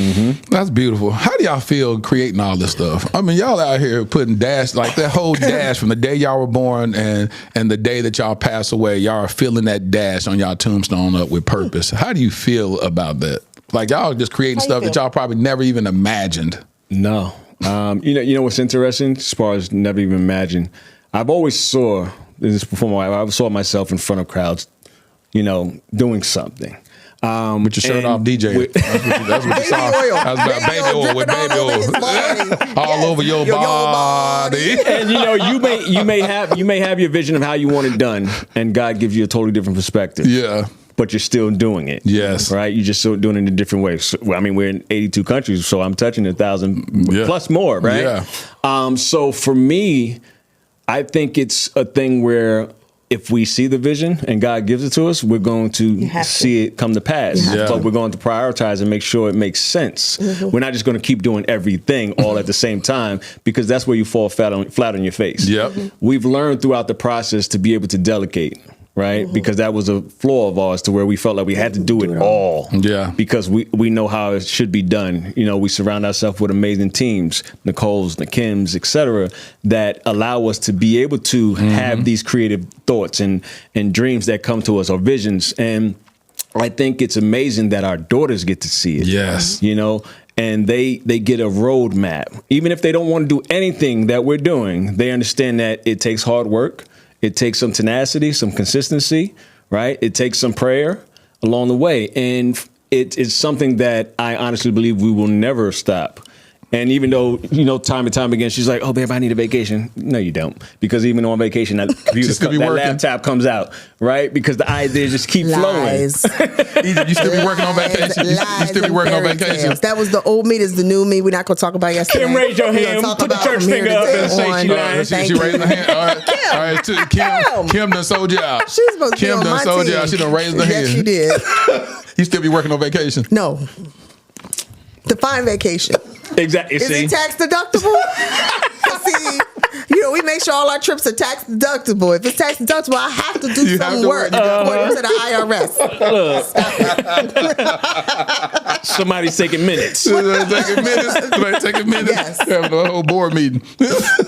That's beautiful. How do y'all feel creating all this stuff? I mean, y'all out here putting dash, like that whole dash from the day y'all were born and the day that y'all pass away, y'all are filling that dash on y'all tombstone up with purpose. How do you feel about that? Like y'all just creating stuff that y'all probably never even imagined. No. You know what's interesting as far as never even imagined? I've always saw this before my life. I saw myself in front of crowds, doing something. With your shirt off, DJ. That's what you saw. That's about baby oil with baby oil all over your body. And you may have your vision of how you want it done, and God gives you a totally different perspective. Yeah. But you're still doing it. Yes. Right? You're just still doing it in a different way. So, we're in 82 countries, so I'm touching 1,000 plus more, right? Yeah. So for me, I think it's a thing where if we see the vision and God gives it to us, we're going to see it come to pass. But we're going to prioritize and make sure it makes sense. We're not just going to keep doing everything all at the same time, because that's where you fall flat on your face. We've learned throughout the process to be able to delegate. Right? Because that was a flaw of ours, to where we felt like we had to do it all. Because we know how it should be done. We surround ourselves with amazing teams, Nicole's, the Kims, etc., that allow us to be able to have these creative thoughts and dreams that come to us, or visions. And I think it's amazing that our daughters get to see it. Yes. And they get a roadmap. Even if they don't want to do anything that we're doing, they understand that it takes hard work. It takes some tenacity, some consistency, right? It takes some prayer along the way. And it is something that I honestly believe we will never stop. And even though, time and time again, she's like, oh, babe, I need a vacation. No, you don't. Because even on vacation, that laptop comes out, right? Because the ideas just keep flowing. You still be working on vacation. You still be working on vacation. That was the old me, this is the new me. We're not going to talk about yesterday. Kim, raise your hand. Put the church finger up and say she lying. She raised her hand. All right. Kim done sold you out. She's supposed to be on my team. She done raised her hand. Yes, she did. You still be working on vacation? No. Define vacation. Exactly. Is it tax deductible? See, we make sure all our trips are tax deductible. If it's tax deductible, I have to do some work according to the IRS. Somebody's taking minutes. Somebody's taking minutes. Yes. Having a whole board meeting.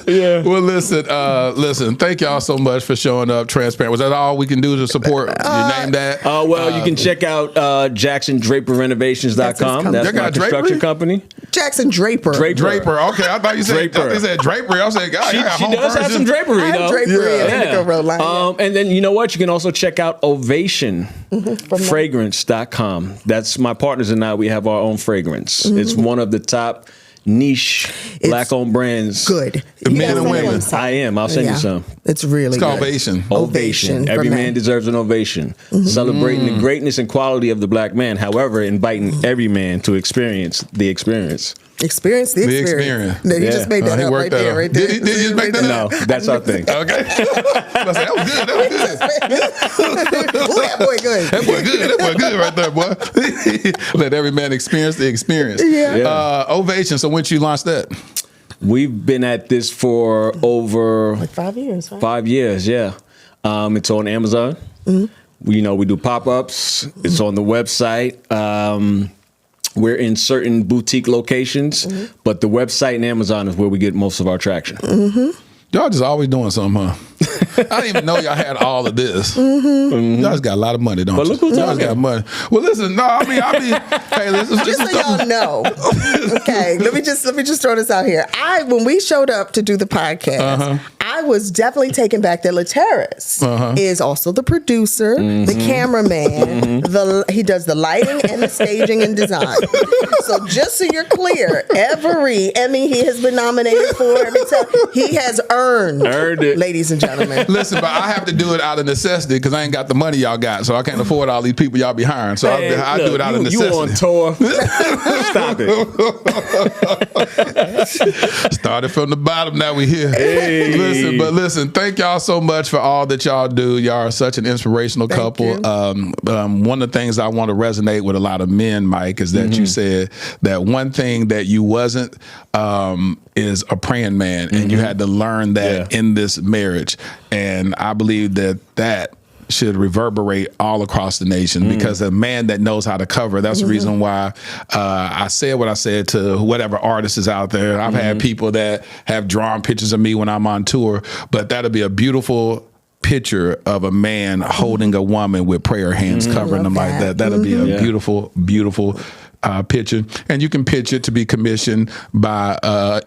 Well, listen. Thank y'all so much for showing up. Transparent. Was that all we can do to support your name, Dad? You can check out JacksonDraperRenovations.com. That's my construction company. Jackson Draper. Draper. Okay, I thought you said drapery. I was like, God, she does have some drapery, though. Drapery and Indigo Road line. And then you know what? You can also check out OvationFragrance.com. That's my partners and I. We have our own fragrance. It's one of the top niche black-owned brands. Good. The men and women. I am. I'll send you some. It's really called good. Ovation. Every man deserves an ovation. Celebrating the greatness and quality of the black man. However, inviting every man to experience the experience. Experience the experience. No, he just made that up right there. Did he just make that up? No, that's our thing. Okay. That was good. That boy good. That boy good right there, boy. Let every man experience the experience. Ovation. So when did you launch that? We've been at this for over 5 years, right? 5 years, yeah. It's on Amazon. We do pop-ups. It's on the website. We're in certain boutique locations, but the website and Amazon is where we get most of our traction. Y'all just always doing something, huh? I didn't even know y'all had all of this. Y'all just got a lot of money, don't you? But look who's y'all just got money. Well, listen, hey, listen. Just so y'all know. Okay, let me just throw this out here. When we showed up to do the podcast, I was definitely taken back that Lateris is also the producer, the cameraman, he does the lighting and the staging and design. So just so you're clear, every Emmy he has been nominated for, he has earned it, ladies and gentlemen. Listen, but I have to do it out of necessity because I ain't got the money y'all got, so I can't afford all these people y'all be hiring. So I do it out of necessity. You on tour? Stop it. Started from the bottom, now we here. Hey. Listen, thank y'all so much for all that y'all do. Y'all are such an inspirational couple. One of the things I want to resonate with a lot of men, Mike, is that you said that one thing that you wasn't is a praying man, and you had to learn that in this marriage. And I believe that should reverberate all across the nation, because a man that knows how to cover, that's the reason why I said what I said to whatever artist is out there. I've had people that have drawn pictures of me when I'm on tour, but that'll be a beautiful picture of a man holding a woman with prayer hands covering them like that. That'll be a beautiful, beautiful picture, and you can pitch it to be commissioned by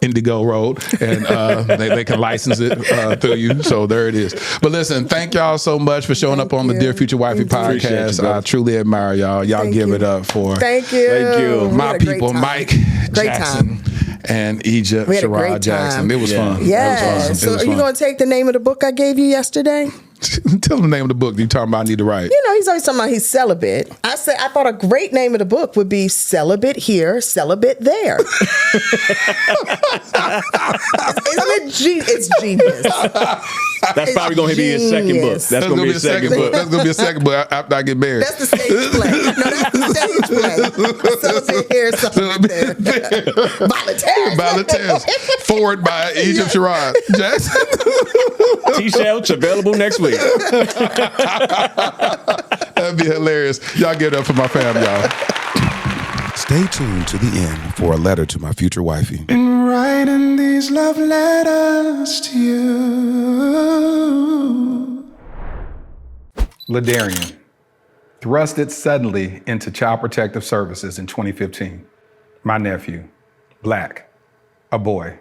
Indigo Road, and they can license it through you. So there it is. But listen, thank y'all so much for showing up on the Dear Future Wifey podcast. I truly admire y'all. Y'all give it up for thank you. My people, Mike Jackson and Egypt Sherrod Jackson. It was fun. Yeah. So are you going to take the name of the book I gave you yesterday? Tell them the name of the book you talking about I need to write. You know, he's always talking about he's celibate. I thought a great name of the book would be Celibate Here, Celibate There. It's genius. That's probably going to be his second book. That's going to be his second book. That's going to be a second book after I get married. That's the stage play. No, that's the stage play. Celibate Here, Celibate There. Volunteers. Forward by Egypt Sherrod Jackson. T-shirts available next week. That'd be hilarious. Y'all give it up for my fam, y'all. Stay tuned to the end for a letter to my future wifey. Been writing these love letters to you. Ladarian, thrusted suddenly into Child Protective Services in 2015. My nephew, black, a boy.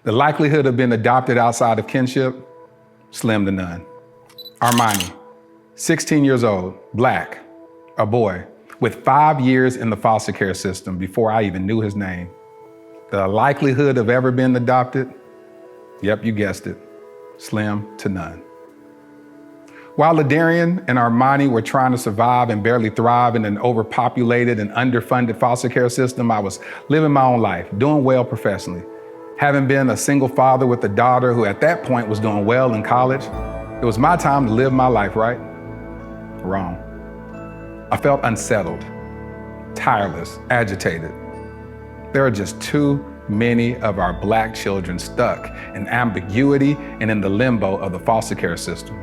The likelihood of being adopted outside of kinship, slim to none. Armani, 16 years old, black, a boy, with 5 years in the foster care system before I even knew his name. The likelihood of ever being adopted, yep, you guessed it, slim to none. While Ladarian and Armani were trying to survive and barely thrive in an overpopulated and underfunded foster care system, I was living my own life, doing well professionally. Having been a single father with a daughter who at that point was doing well in college, it was my time to live my life, right? Wrong. I felt unsettled, tireless, agitated. There are just too many of our black children stuck in ambiguity and in the limbo of the foster care system.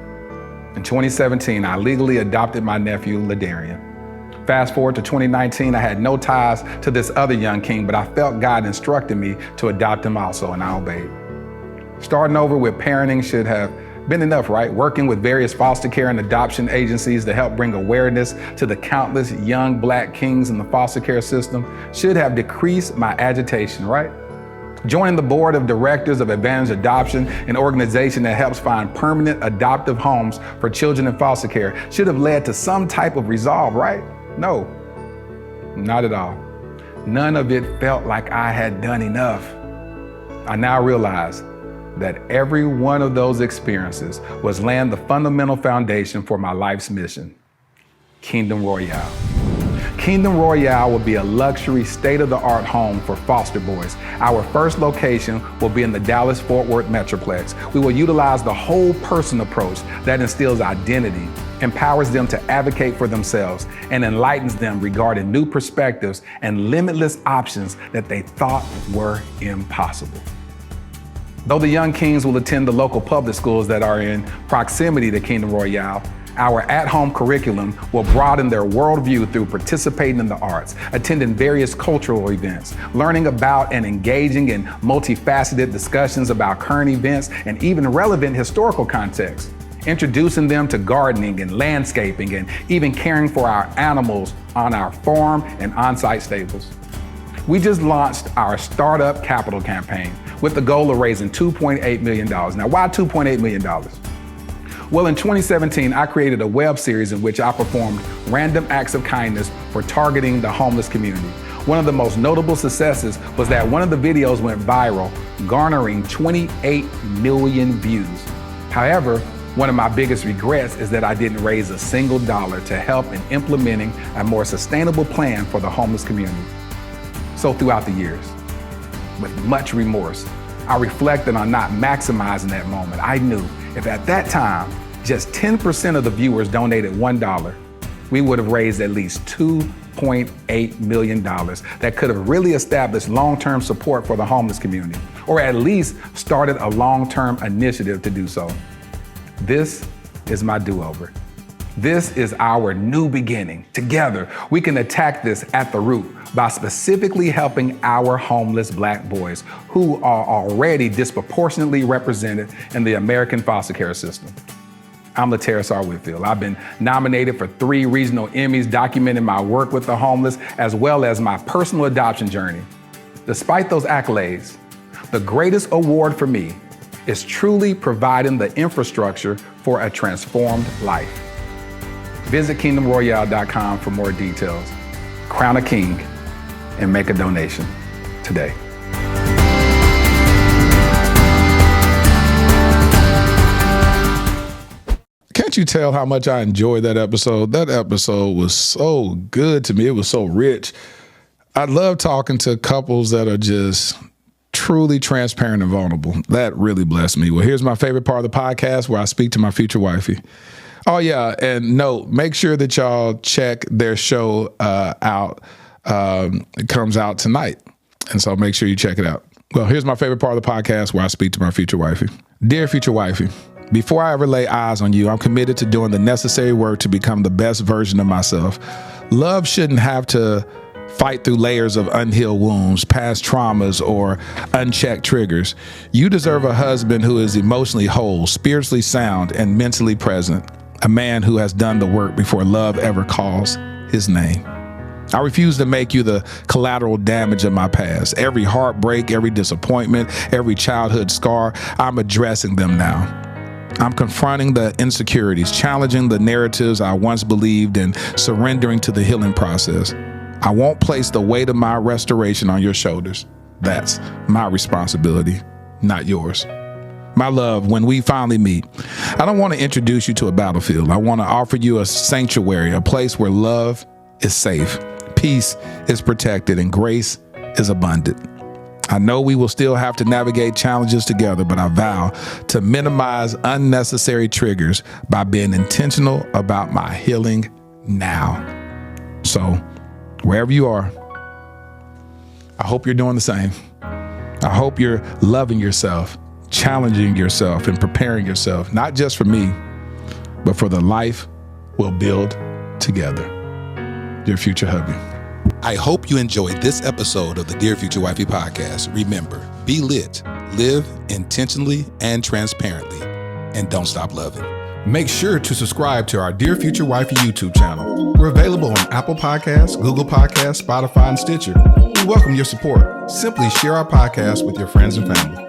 In 2017, I legally adopted my nephew, Ladarian. Fast forward to 2019, I had no ties to this other young king, but I felt God instructed me to adopt him also, and I obeyed. Starting over with parenting should have been enough, right? Working with various foster care and adoption agencies to help bring awareness to the countless young black kings in the foster care system should have decreased my agitation, right? Joining the board of directors of Advantage Adoption, an organization that helps find permanent adoptive homes for children in foster care, should have led to some type of resolve, right? No, not at all. None of it felt like I had done enough. I now realize that every one of those experiences was laying the fundamental foundation for my life's mission, Kingdom Royale. Kingdom Royale will be a luxury, state-of-the-art home for foster boys. Our first location will be in the Dallas-Fort Worth Metroplex. We will utilize the whole person approach that instills identity, empowers them to advocate for themselves, and enlightens them regarding new perspectives and limitless options that they thought were impossible. Though the young kings will attend the local public schools that are in proximity to Kingdom Royale, our at-home curriculum will broaden their worldview through participating in the arts, attending various cultural events, learning about and engaging in multifaceted discussions about current events and even relevant historical contexts, introducing them to gardening and landscaping and even caring for our animals on our farm and on-site stables. We just launched our Startup Capital campaign with the goal of raising $2.8 million. Now, why $2.8 million? Well, in 2017, I created a web series in which I performed random acts of kindness for targeting the homeless community. One of the most notable successes was that one of the videos went viral, garnering 28 million views. However, one of my biggest regrets is that I didn't raise a single dollar to help in implementing a more sustainable plan for the homeless community. So throughout the years, with much remorse, I reflected on not maximizing that moment. I knew if at that time, just 10% of the viewers donated $1, we would have raised at least $2.8 million that could have really established long-term support for the homeless community, or at least started a long-term initiative to do so. This is my do-over. This is our new beginning. Together, we can attack this at the root by specifically helping our homeless Black boys who are already disproportionately represented in the American foster care system. I'm Lateris Whitfield. I've been nominated for 3 regional Emmys documenting my work with the homeless as well as my personal adoption journey. Despite those accolades, the greatest award for me is truly providing the infrastructure for a transformed life. Visit kingdomroyale.com for more details. Crown a king and make a donation today. Can't you tell how much I enjoyed that episode? That episode was so good to me. It was so rich. I love talking to couples that are just truly transparent and vulnerable. That really blessed me. Well, here's my favorite part of the podcast where I speak to my future wifey. Oh, yeah. And no, make sure that y'all check their show out. It comes out tonight. And so make sure you check it out. Well, here's my favorite part of the podcast where I speak to my future wifey. Dear future wifey, before I ever lay eyes on you, I'm committed to doing the necessary work to become the best version of myself. Love shouldn't have to fight through layers of unhealed wounds, past traumas, or unchecked triggers. You deserve a husband who is emotionally whole, spiritually sound, and mentally present. A man who has done the work before love ever calls his name. I refuse to make you the collateral damage of my past. Every heartbreak, every disappointment, every childhood scar, I'm addressing them now. I'm confronting the insecurities, challenging the narratives I once believed, and surrendering to the healing process. I won't place the weight of my restoration on your shoulders. That's my responsibility, not yours. My love, when we finally meet, I don't want to introduce you to a battlefield. I want to offer you a sanctuary, a place where love is safe, peace is protected, and grace is abundant. I know we will still have to navigate challenges together, but I vow to minimize unnecessary triggers by being intentional about my healing now. So, wherever you are, I hope you're doing the same. I hope you're loving yourself, challenging yourself, and preparing yourself, not just for me, but for the life we'll build together. Dear future hubby. I hope you enjoyed this episode of the Dear Future Wifey podcast. Remember, be lit, live intentionally and transparently, and don't stop loving. Make sure to subscribe to our Dear Future Wifey YouTube channel. We're available on Apple Podcasts, Google Podcasts, Spotify, and Stitcher. We welcome your support. Simply share our podcast with your friends and family.